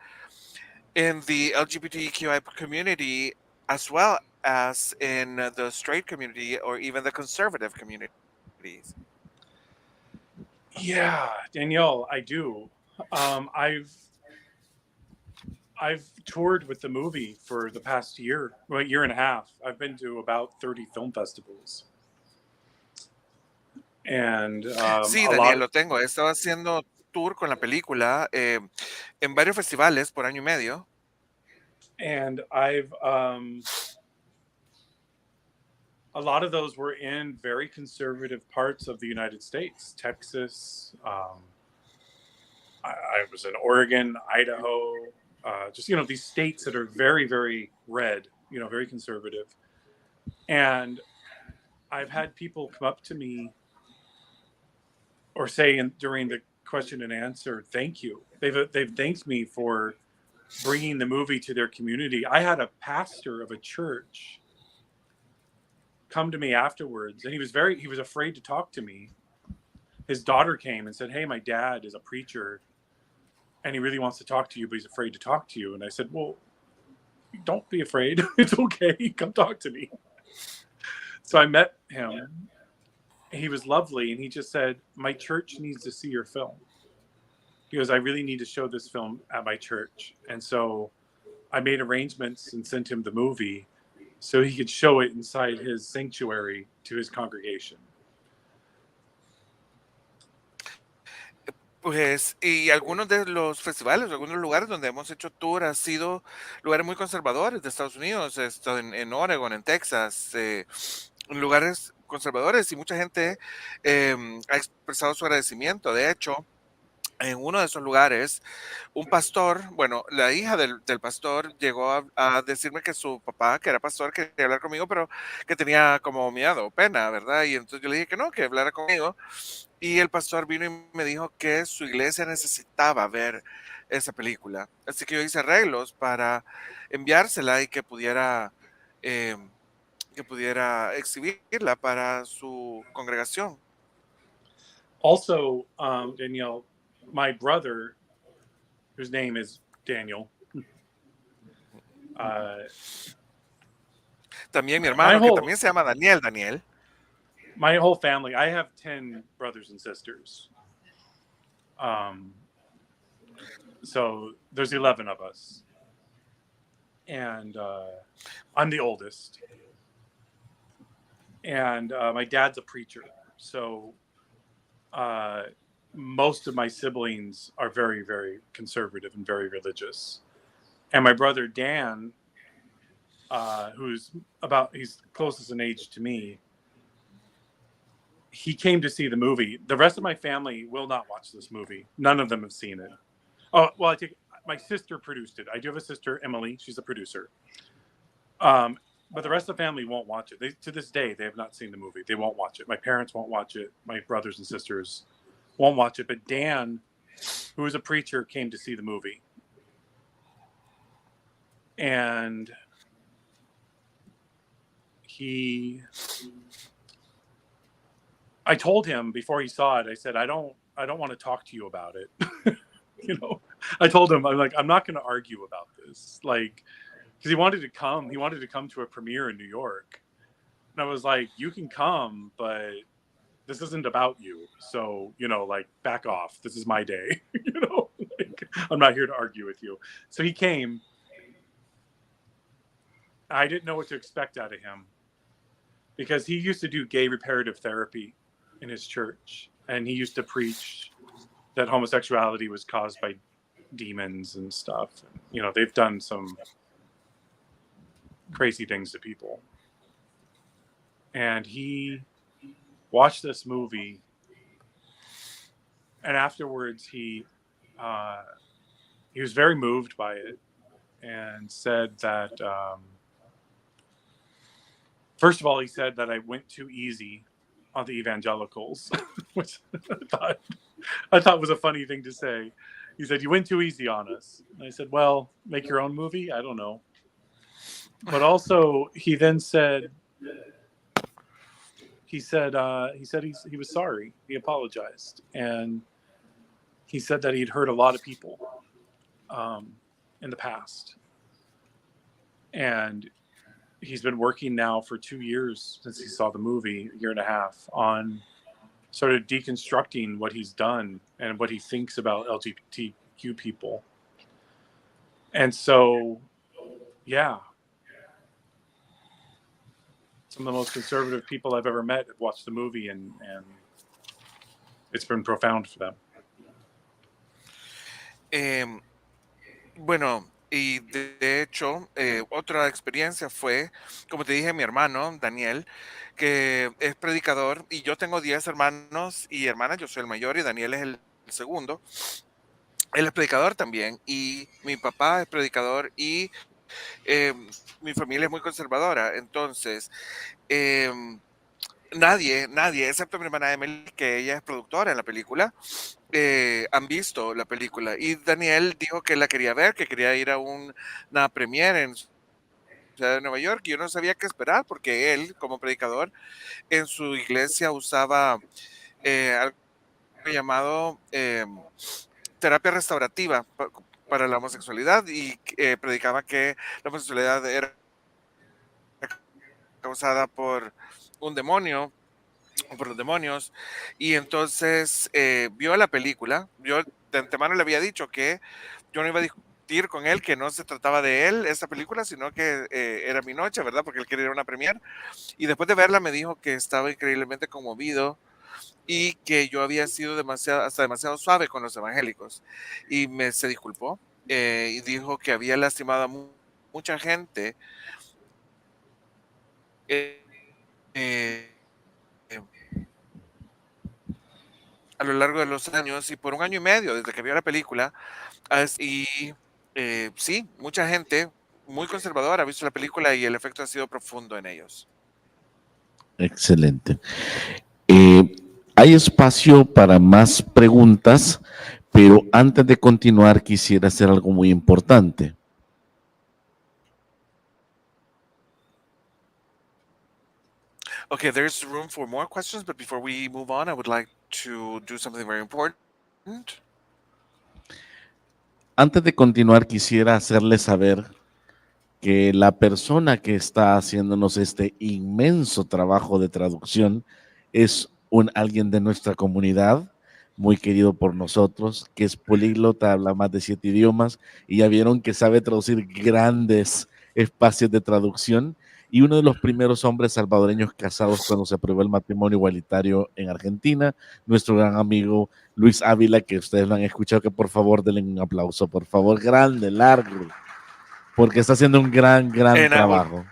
in the LGBTQI community as well as in the straight community or even the conservative communities?
Yeah, Danielle, I do. Um, I've I've toured with the movie for the past year, well, year and a half. I've been to about 30 film festivals, and
Sí,
a lot
Daniel,
of,
lo tengo. He estado haciendo tour con la película en varios festivales por año y medio.
and I've a lot of those were in very conservative parts of the United States, Texas. I was in Oregon, Idaho, just these states that are very, very red, very conservative. And I've had people come up to me or say during the question and answer, "Thank you." They've thanked me for bringing the movie to their community. I had a pastor of a church come to me afterwards, and he was afraid to talk to me. His daughter came and said, "Hey, my dad is a preacher, and he really wants to talk to you, but he's afraid to talk to you." And I said, "Well, don't be afraid. It's okay. Come talk to me." So I met him. He was lovely, and he just said, "My church needs to see your film." He goes, "I really need to show this film at my church." And so I made arrangements and sent him the movie so he could show it inside his sanctuary to his congregation.
Pues, y algunos de los festivales, algunos lugares donde hemos hecho tour han sido lugares muy conservadores de Estados Unidos, esto en Oregon, en Texas, lugares conservadores y mucha gente ha expresado su agradecimiento. De hecho, en uno de esos lugares, un pastor, bueno, la hija del pastor llegó a decirme que su papá, que era pastor, quería hablar conmigo, pero que tenía como miedo, pena, ¿verdad? Y entonces yo le dije que no, que hablara conmigo. Y el pastor vino y me dijo que su iglesia necesitaba ver esa película. Así que yo hice arreglos para enviársela y em, que pudiera exhibirla para su congregación.
Also, Danielle, my brother, whose name is Daniel,
También mi
my
hermano, que
whole
también se llama Daniel.
my whole family, I have 10 brothers and sisters. So there's 11 of us. And I'm the oldest. And my dad's a preacher. So most of my siblings are very, very conservative and very religious. And my brother Dan, he's closest in age to me, he came to see the movie. The rest of my family will not watch this movie. None of them have seen it. Oh, well, my sister produced it. I do have a sister, Emily. She's a producer. But the rest of the family won't watch it. To this day, they have not seen the movie. They won't watch it. My parents won't watch it. My brothers and sisters won't watch it. But Dan, who is a preacher, came to see the movie. And I told him before he saw it, I said, I don't want to talk to you about it. I told him, I'm not going to argue about this. Because he wanted to come to a premiere in New York. And I was like, you can come, but this isn't about you. So, back off. This is my day. I'm not here to argue with you. So he came. I didn't know what to expect out of him because he used to do gay reparative therapy in his church. And he used to preach that homosexuality was caused by demons and stuff. And, they've done some crazy things to people. And he watched this movie, and afterwards he was very moved by it and said that first of all, he said that I went too easy on the evangelicals, which I thought was a funny thing to say. He said, "You went too easy on us." And I said, "Well, make your own movie. I don't know." But also, he then said, he was sorry. He apologized, and he said that he'd hurt a lot of people in the past, and he's been working now for 2 years since he saw the movie, a year and a half, on sort of deconstructing what he's done and what he thinks about LGBTQ people. And so, yeah, some of the most conservative people I've ever met have watched the movie, and it's been profound for them.
Em, bueno, y de hecho, otra experiencia fue, como te dije, mi hermano, Daniel, que es predicador, y yo tengo 10 hermanos y hermanas, yo soy el mayor y Daniel es el segundo. Él es predicador también, y mi papá es predicador, y mi familia es muy conservadora. Entonces, em, nadie, excepto mi hermana Emily, que ella es productora en la película, han visto la película. Y Daniel dijo que la quería ver, que quería ir a una premiere en ciudad de Nueva York. Y yo no sabía qué esperar, porque él, como predicador, en su iglesia usaba algo llamado terapia restaurativa para la homosexualidad, y predicaba que la homosexualidad era causada por un demonio, por los demonios. Y entonces vio la película. Yo de antemano le había dicho que yo no iba a discutir con él, que no se trataba de él esta película, sino que era mi noche, ¿verdad? Porque él quería ir a una premiere. Y después de verla me dijo que estaba increíblemente conmovido, y que yo había sido hasta demasiado suave con los evangélicos. Y se disculpó, y dijo que había lastimado a mucha gente eh, eh, a lo largo de los años, y por 1 año y medio desde que vio la película. Y sí, mucha gente muy conservadora ha visto la película, y el efecto ha sido profundo en ellos.
Excelente. Hay espacio para más preguntas, pero antes de continuar quisiera hacer algo muy importante.
Okay, there's room for more questions, but before we move on, I would like to do something very important.
Antes de continuar, quisiera hacerles saber que la persona que está haciéndonos este inmenso trabajo de traducción es alguien de nuestra comunidad, muy querido por nosotros, que es políglota, habla más de 7 idiomas, y ya vieron que sabe traducir grandes espacios de traducción, y uno de los primeros hombres salvadoreños casados cuando se aprobó el matrimonio igualitario en Argentina, nuestro gran amigo Luis Ávila, que ustedes lo han escuchado, que por favor denle un aplauso, por favor, grande, largo, porque está haciendo un gran
And
trabajo.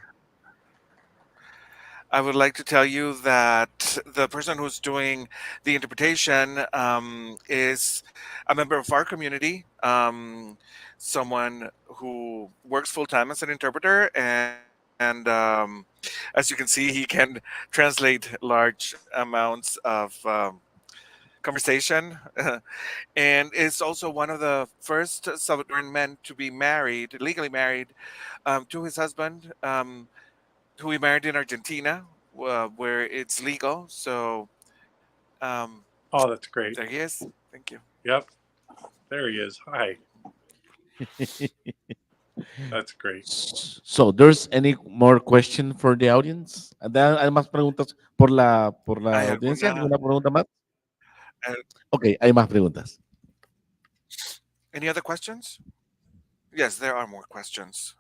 I would like to tell you that the person who's doing the interpretation is a member of our community, someone who works full time as an interpreter, and as you can see, he can translate large amounts of conversation, and is also one of the first Salvadoran men to be married, legally married, to his husband, who he married in Argentina, where it's legal. So,
Oh, that's great.
there he is. Thank you.
Yep. There he is. Hi. That's great.
So, there's any more question for the audience? ¿Hay más preguntas por la
¿Hay
audiencia?
alguna-
¿Alguna pregunta más?
eh,
Ok, hay más preguntas.
Any other questions? Yes, there are more questions.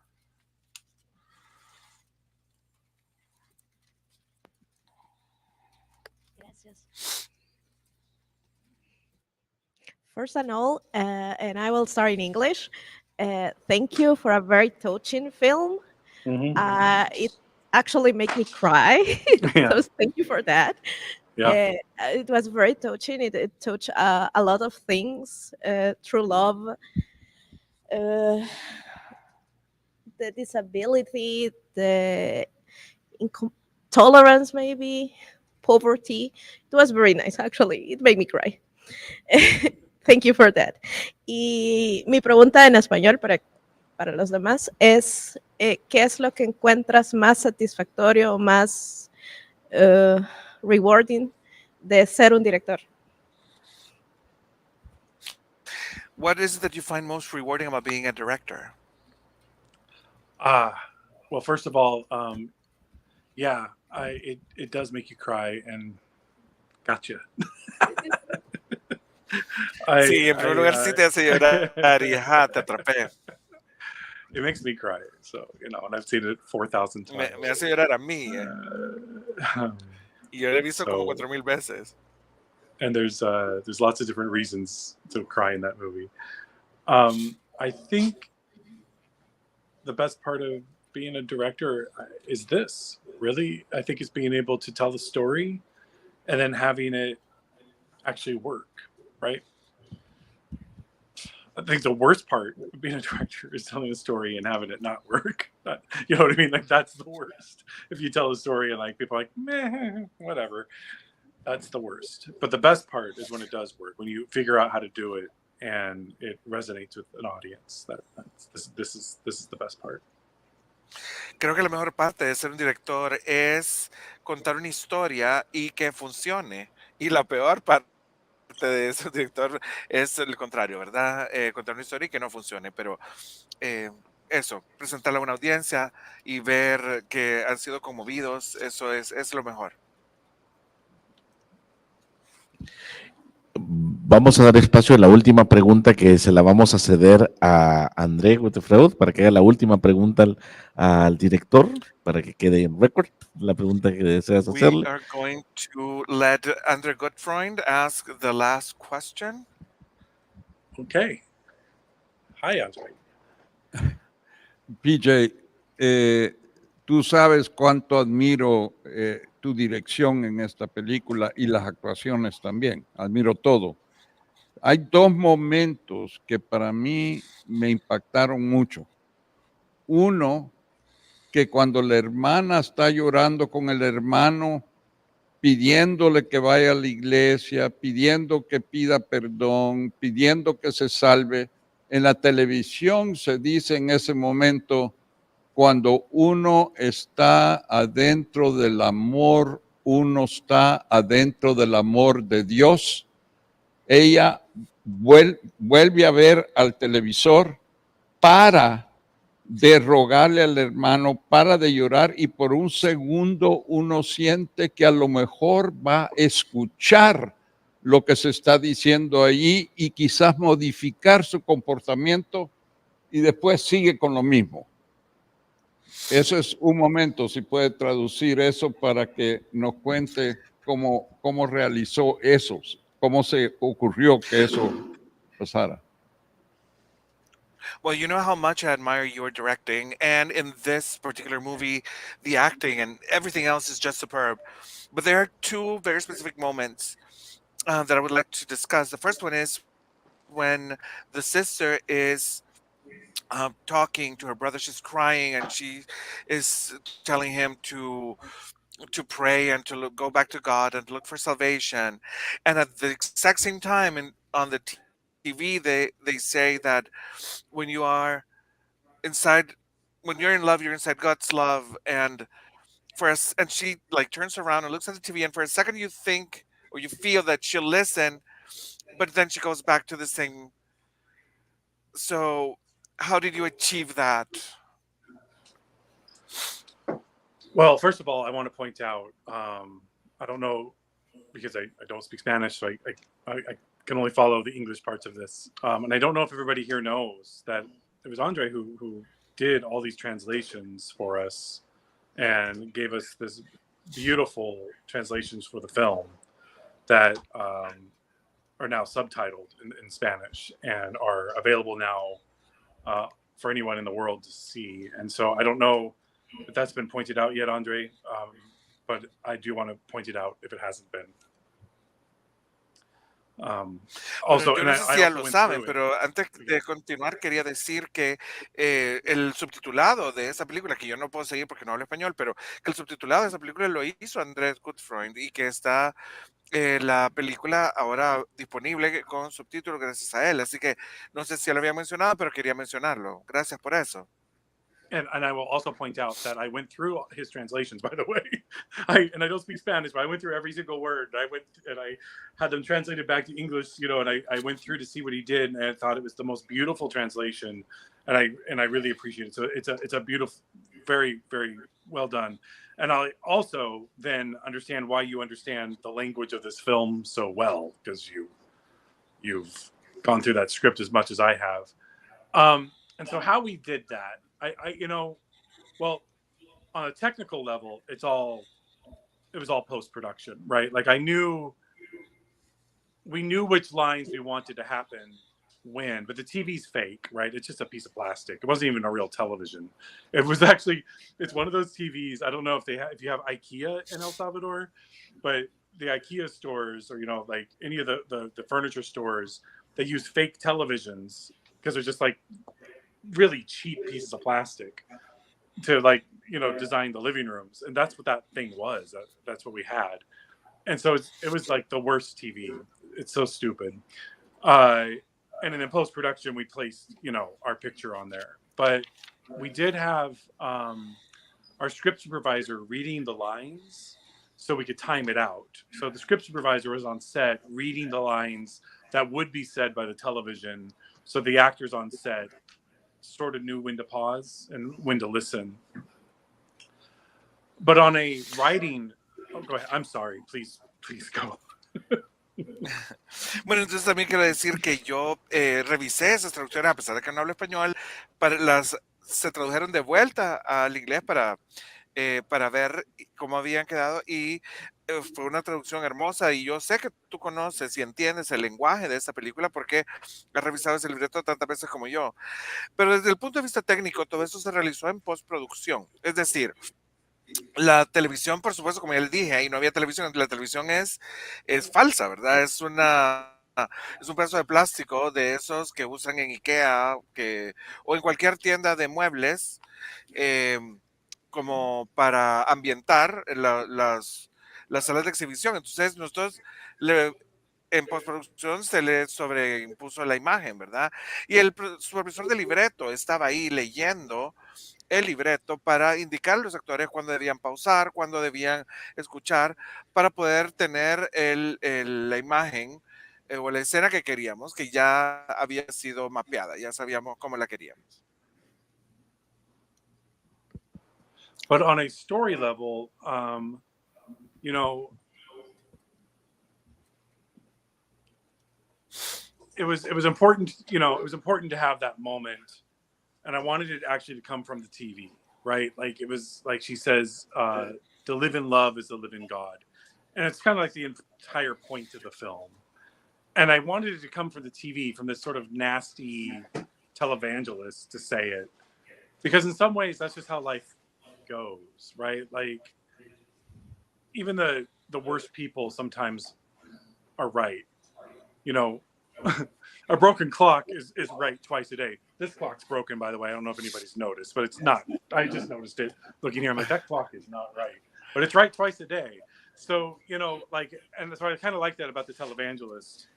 Gracias. First and all, and I will start in English. Thank you for a very touching film. It actually made me cry.
Yeah.
So thank you for that.
Yeah.
It was very touching. It touched a lot of things, through love, the disability, the tolerance, maybe poverty. It was very nice, actually. It made me cry. Thank you for that. Y mi pregunta en español para los demás es, ¿qué es lo que encuentras más satisfactorio, más rewarding de ser un director?
What is it that you find most rewarding about being a director?
Well, first of all, yeah, it does make you cry, and gotcha.
Sí, en primer lugar sí te hace llorar y ajá, te atrapé.
It makes me cry, so and I've seen it 4,000 times.
Me hace llorar a mí, y yo lo he visto como
So-
4,000 veces.
and there's lots of different reasons to cry in that movie. I think the best part of being a director is this. Really, I think it's being able to tell the story, and then having it actually work. Right. I think the worst part of being a director is telling a story and having it not work. You know what I mean? Like, that's the worst. If you tell a story and like people are like, meh, whatever, that's the worst. But the best part is when it does work, when you figure out how to do it and it resonates with an audience. This is the best part.
Creo que la mejor parte de ser un director es contar una historia y que funcione. Y la peor parte de ser un director es el contrario, ¿verdad? Contar una historia y que no funcione. Pero eso, presentarla a una audiencia y ver que han sido conmovidos, eso es lo mejor.
Vamos a dar espacio a la última pregunta que se la vamos a ceder a André Guttfreund para que haga la última pregunta al director, para que quede en récord la pregunta que deseas
We
hacerle.
are going to let André Guttfreund ask the last question.
Okay. Hi, Andre.
PJ, tú sabes cuánto admiro tu dirección en esta película y las actuaciones también. Admiro todo. Hay dos momentos que para mí me impactaron mucho. Uno, que cuando la hermana está llorando con el hermano, pidiéndole que vaya a la iglesia, pidiendo que pida perdón, pidiendo que se salve. En la televisión se dice en ese momento, cuando uno está adentro del amor, uno está adentro del amor de Dios. Ella vuelve a ver al televisor para de rogarle al hermano, para de llorar, y por un segundo uno siente que a lo mejor va a escuchar lo que se está diciendo allí y quizás modificar su comportamiento y después sigue con lo mismo. Eso es un momento, si puede traducir eso para que nos cuente cómo realizó eso, cómo se ocurrió que eso pasara.
Well, you know how much I admire your directing, and in this particular movie, the acting and everything else is just superb. But there are two very specific moments that I would like to discuss. The first one is when the sister is talking to her brother. She's crying, and she is telling him to pray and to go back to God and to look for salvation. And at the exact same time, on the TV, they say that when you are inside, when you're in love, you're inside God's love. And and she like turns around and looks at the TV, and for a second you think or you feel that she'll listen, but then she goes back to the same. So how did you achieve that?
Well, first of all, I want to point out, I don't know, because I don't speak Spanish, so I can only follow the English parts of this. And I don't know if everybody here knows that it was Andre who did all these translations for us and gave us this beautiful translations for the film that are now subtitled in Spanish and are available now for anyone in the world to see. And so I don't know if that's been pointed out yet, Andre, but I do want to point it out if it hasn't been. Also,
Yo no sé si ya lo saben, pero antes de continuar quería decir que el subtitulado de esa película, que yo no puedo seguir porque no hablo español, pero que el subtitulado de esa película lo hizo André Guttfreund y que está la película ahora disponible con subtítulos gracias a él. Así que no sé si lo había mencionado, pero quería mencionarlo. Gracias por eso.
And I will also point out that I went through his translations, by the way. I don't speak Spanish, but I went through every single word. I had them translated back to English, and I went through to see what he did, and I thought it was the most beautiful translation, and I really appreciate it. So it's a beautiful, very, very well done. And I also then understand why you understand the language of this film so well, because you've gone through that script as much as I have. And so how we did that, well, on a technical level, it was all post-production, right? Like we knew which lines we wanted to happen when, but the TV's fake, right? It's just a piece of plastic. It wasn't even a real television. It's one of those TVs. I don't know if you have IKEA in El Salvador, but the IKEA stores, or like any of the furniture stores, they use fake televisions because they're just like really cheap pieces of plastic to design the living rooms, and that's what that thing was. That's what we had, and so it was like the worst TV. It's so stupid. And then in post production, we placed our picture on there, but we did have our script supervisor reading the lines so we could time it out. So the script supervisor was on set reading the lines that would be said by the television, so the actors on set sort of knew when to pause and when to listen. But on a writing, go ahead. I'm sorry. Please go.
Bueno, entonces también quiero decir que yo revisé esas traducciones, a pesar de que no hablo español, se tradujeron de vuelta al inglés para ver cómo habían quedado, y fue una traducción hermosa, y yo sé que tú conoces y entiendes el lenguaje de esta película porque has revisado ese libreto tantas veces como yo. Pero desde el punto de vista técnico, todo esto se realizó en postproducción. Es decir, la televisión, por supuesto, como ya les dije, ahí no había televisión. La televisión es falsa, ¿verdad? Es un pedazo de plástico de esos que usan en IKEA o en cualquier tienda de muebles, como para ambientar las salas de exhibición. Entonces, nosotros en postproducción se le sobreimpuso la imagen, ¿verdad? Y el supervisor del libreto estaba ahí leyendo el libreto para indicar a los actores cuándo debían pausar, cuándo debían escuchar, para poder tener la imagen o la escena que queríamos, que ya había sido mapeada, ya sabíamos cómo la queríamos.
But on a story level, it was important. It was important to have that moment, and I wanted it actually to come from the TV, right? Like it was like she says, "To live in love is to live in God," and it's kind of like the entire point of the film. And I wanted it to come from the TV, from this sort of nasty televangelist to say it, because in some ways that's just how life goes, right? Like even the worst people sometimes are right. A broken clock is right twice a day. This clock's broken, by the way. I don't know if anybody's noticed, but it's not. I just noticed it looking here. I'm like, that clock is not right, but it's right twice a day. So and so I kind of like that about the televangelist.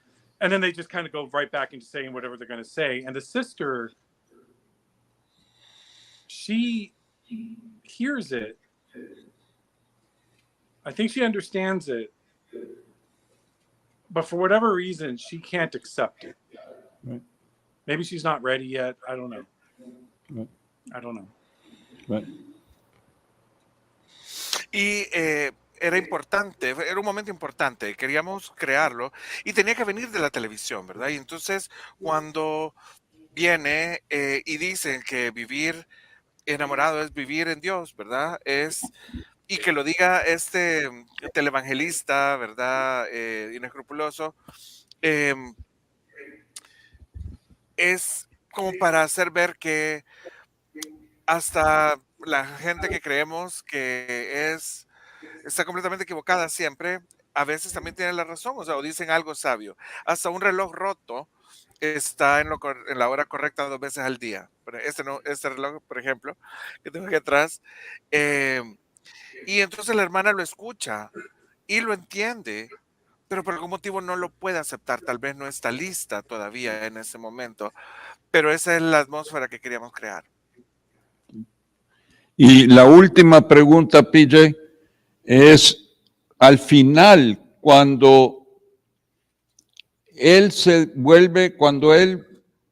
And then they just kind of go right back into saying whatever they're going to say. And the sister, she hears it. I think she understands it, but for whatever reason, she can't accept it.
Right.
Maybe she's not ready yet. I don't know.
Right.
I don't know.
Right.
Y era importante, era un momento importante, queríamos crearlo y tenía que venir de la televisión, ¿verdad? Y entonces cuando viene y dicen que vivir enamorado es vivir en Dios, ¿verdad? Y que lo diga este televangelista, ¿verdad? Inescrupuloso, es como para hacer ver que hasta la gente que creemos que está completamente equivocada siempre, a veces también tiene la razón, o sea, o dicen algo sabio. Hasta un reloj roto está en la hora correcta 2 veces al día. Este reloj, por ejemplo, que tengo aquí atrás, y entonces la hermana lo escucha y lo entiende, pero por algún motivo no lo puede aceptar. Tal vez no está lista todavía en ese momento, pero esa es la atmósfera que queríamos crear.
Y la última pregunta, PJ, es al final, cuando él se vuelve,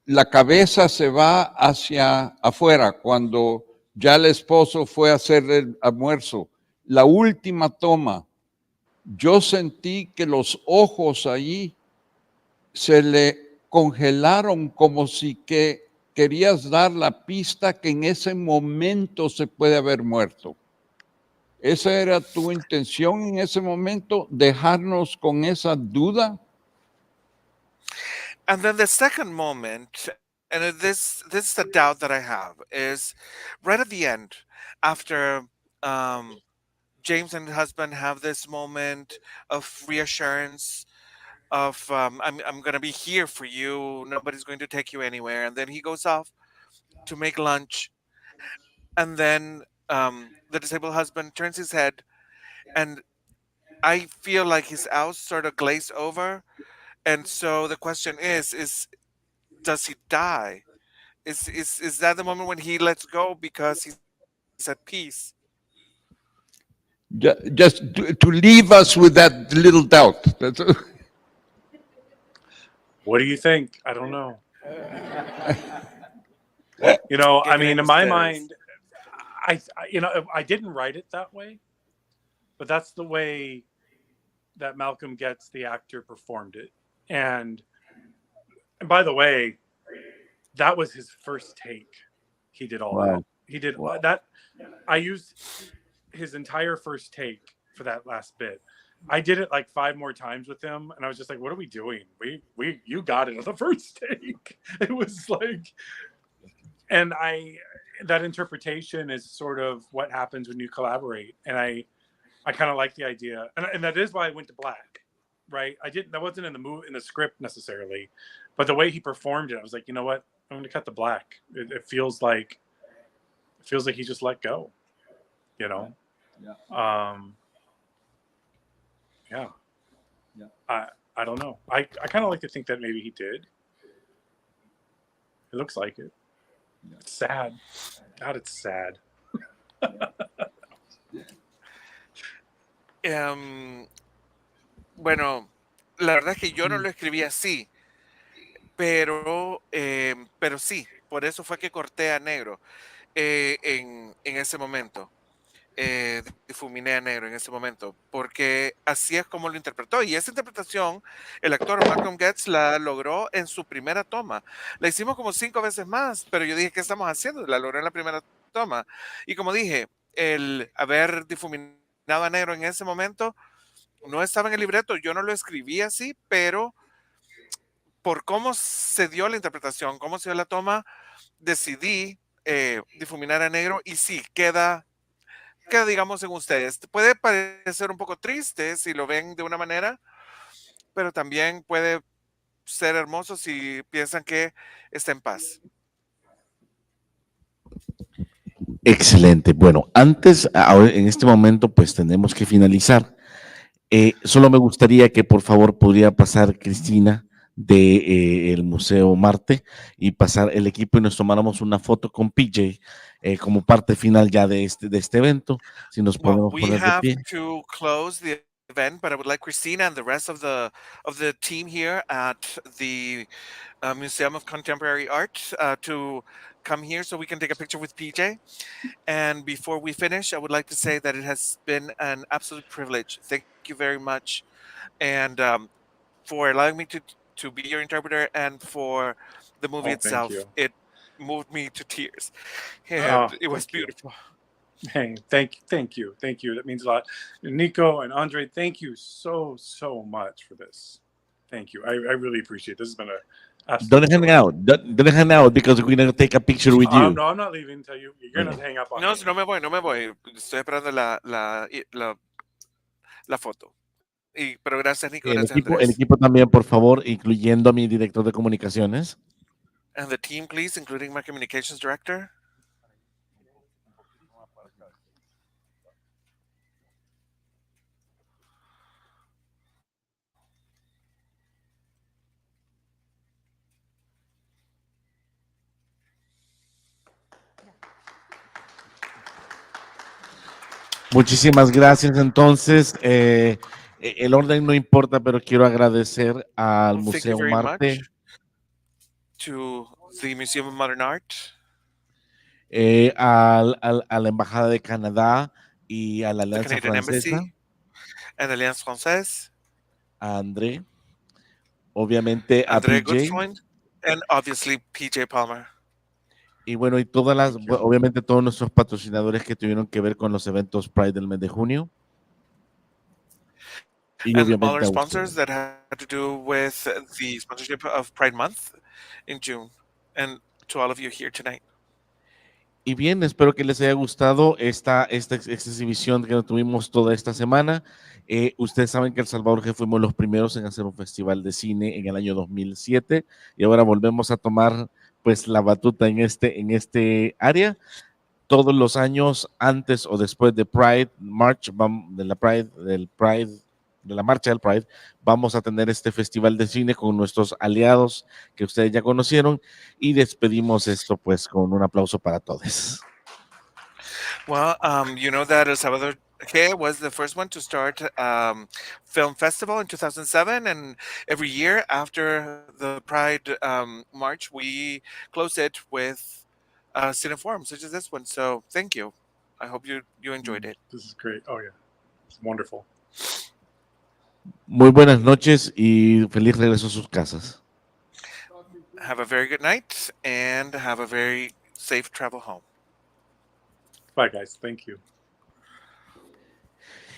la cabeza se va hacia afuera, cuando ya el esposo fue a hacer el almuerzo, la última toma, yo sentí que los ojos allí se le congelaron como si que querías dar la pista que en ese momento se puede haber muerto. ¿Esa era tu intención en ese momento? ¿Dejarnos con esa duda?
And then the second moment, and this is the doubt that I have, is right at the end, after James and his husband have this moment of reassurance of I'm going to be here for you, nobody's going to take you anywhere, and then he goes off to make lunch, and then the disabled husband turns his head, and I feel like his eyes sort of glaze over, and so the question is does he die? Is that the moment when he lets go because he's at peace?
Just to leave us with that little doubt.
What do you think? I don't know. You know, I mean, in my mind, I didn't write it that way, but that's the way that Malcolm Getz, the actor, performed it. And by the way, that was his first take. He did all that. He did that. I used his entire first take for that last bit. I did it like 5 more times with him, and I was just like, "What are we doing? You got it on the first take." It was like, and that interpretation is sort of what happens when you collaborate, and I kind of like the idea, and that is why I went to black, right? That wasn't in the script necessarily, but the way he performed it, I was like, you know what? I'm going to cut the black. It feels like he just let go, you know? Yeah. I don't know. I kind of like to think that maybe he did. It looks like it. It's sad. God, it's sad.
Bueno, la verdad es que yo no lo escribí así, pero sí, por eso fue que corté a negro en ese momento. Difuminé a negro en ese momento, porque así es como lo interpretó. Y esa interpretación, el actor Malcolm Getz la logró en su primera toma. La hicimos como 5 veces más, pero yo dije, ¿qué estamos haciendo? La logró en la primera toma. Y como dije, el haber difuminado a negro en ese momento no estaba en el libreto, yo no lo escribí así, pero por cómo se dio la interpretación, cómo se dio la toma, decidí difuminar a negro y sí, queda, digamos, en ustedes. Puede parecer un poco triste si lo ven de una manera, pero también puede ser hermoso si piensan que está en paz.
Excelente. Bueno, en este momento, pues tenemos que finalizar. Solo me gustaría que por favor podría pasar Cristina de el Museo Marte y pasar el equipo y nos tomáramos una foto con PJ como parte final ya de este evento. Si nos podemos poner de pie.
We have to close the event, but I would like Christina and the rest of the team here at the Museum of Contemporary Art to come here so we can take a picture with PJ. And before we finish, I would like to say that it has been an absolute privilege. Thank you very much, and for allowing me to be your interpreter and for the movie itself. It moved me to tears, and it was beautiful.
Hey, thank you. That means a lot. Nico and Andre, thank you so much for this. Thank you. I really appreciate it. This has been
Don't hang out. Don't hang out because we're going to take a picture with you.
No, I'm not leaving until you're going to hang up on me.
No me voy. Estoy esperando la foto. Pero gracias, Nico. Gracias,
el equipo también, por favor, incluyendo a mi director de comunicaciones.
And the team, please, including my communications director.
Muchísimas gracias. Entonces, el orden no importa, pero quiero agradecer al
Well, thank you
Museo
very
Marte,
much to the Museum of Modern Art,
a la Embajada de Canadá y a la
the
Alianza
Canadian
Francesa,
Embassy, and the Alliance Française,
a André, obviamente a
André
PJ,
Guttfreund, and obviously PJ Palmer.
y bueno, y obviamente todos nuestros patrocinadores que tuvieron que ver con los eventos Pride del mes de junio. Y
And all
obviamente
our
a
sponsors
ustedes.
that had to do with the sponsorship of Pride Month in June, and to all of you here tonight.
Y bien, espero que les haya gustado esta exhibición que tuvimos toda esta semana. Ustedes saben que El Salvador que fuimos los primeros en hacer un festival de cine en el año 2007 y ahora volvemos a tomar pues la batuta en este área. Todos los años antes o después de Pride March, de la marcha del Pride, vamos a tener este festival de cine con nuestros aliados que ustedes ya conocieron y despedimos esto pues con un aplauso para todos.
Well, you know that El Salvador was the first one to start film festival in 2007, and every year after the Pride March, we close it with Cineforum, such as this one. So thank you. I hope you enjoyed it.
This is great. Oh, yeah. It's wonderful.
Muy buenas noches y feliz regreso a sus casas.
Have a very good night and have a very safe travel home.
Bye, guys. Thank you.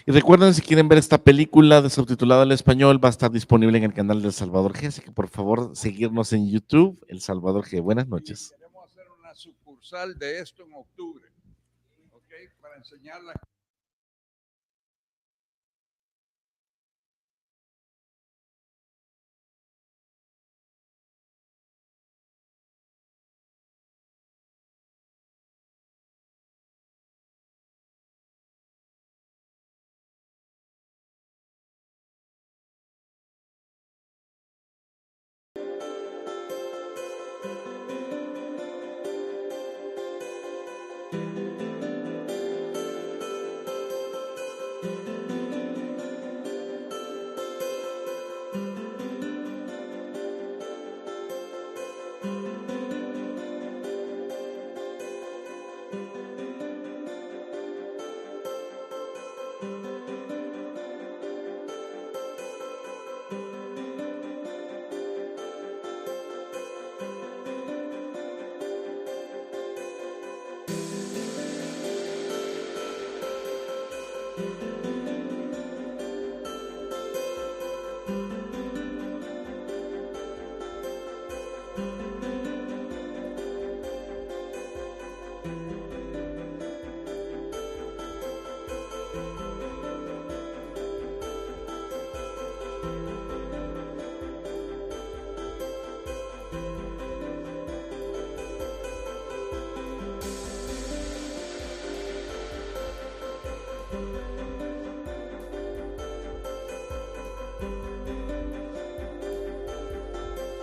Y recuerden, si quieren ver esta película de subtitulada al español, va a estar disponible en el canal del Salvador G, así que por favor seguirnos en YouTube, El Salvador G. Buenas noches.
Queremos hacer una sucursal de esto en octubre, ¿ok? Para enseñarla.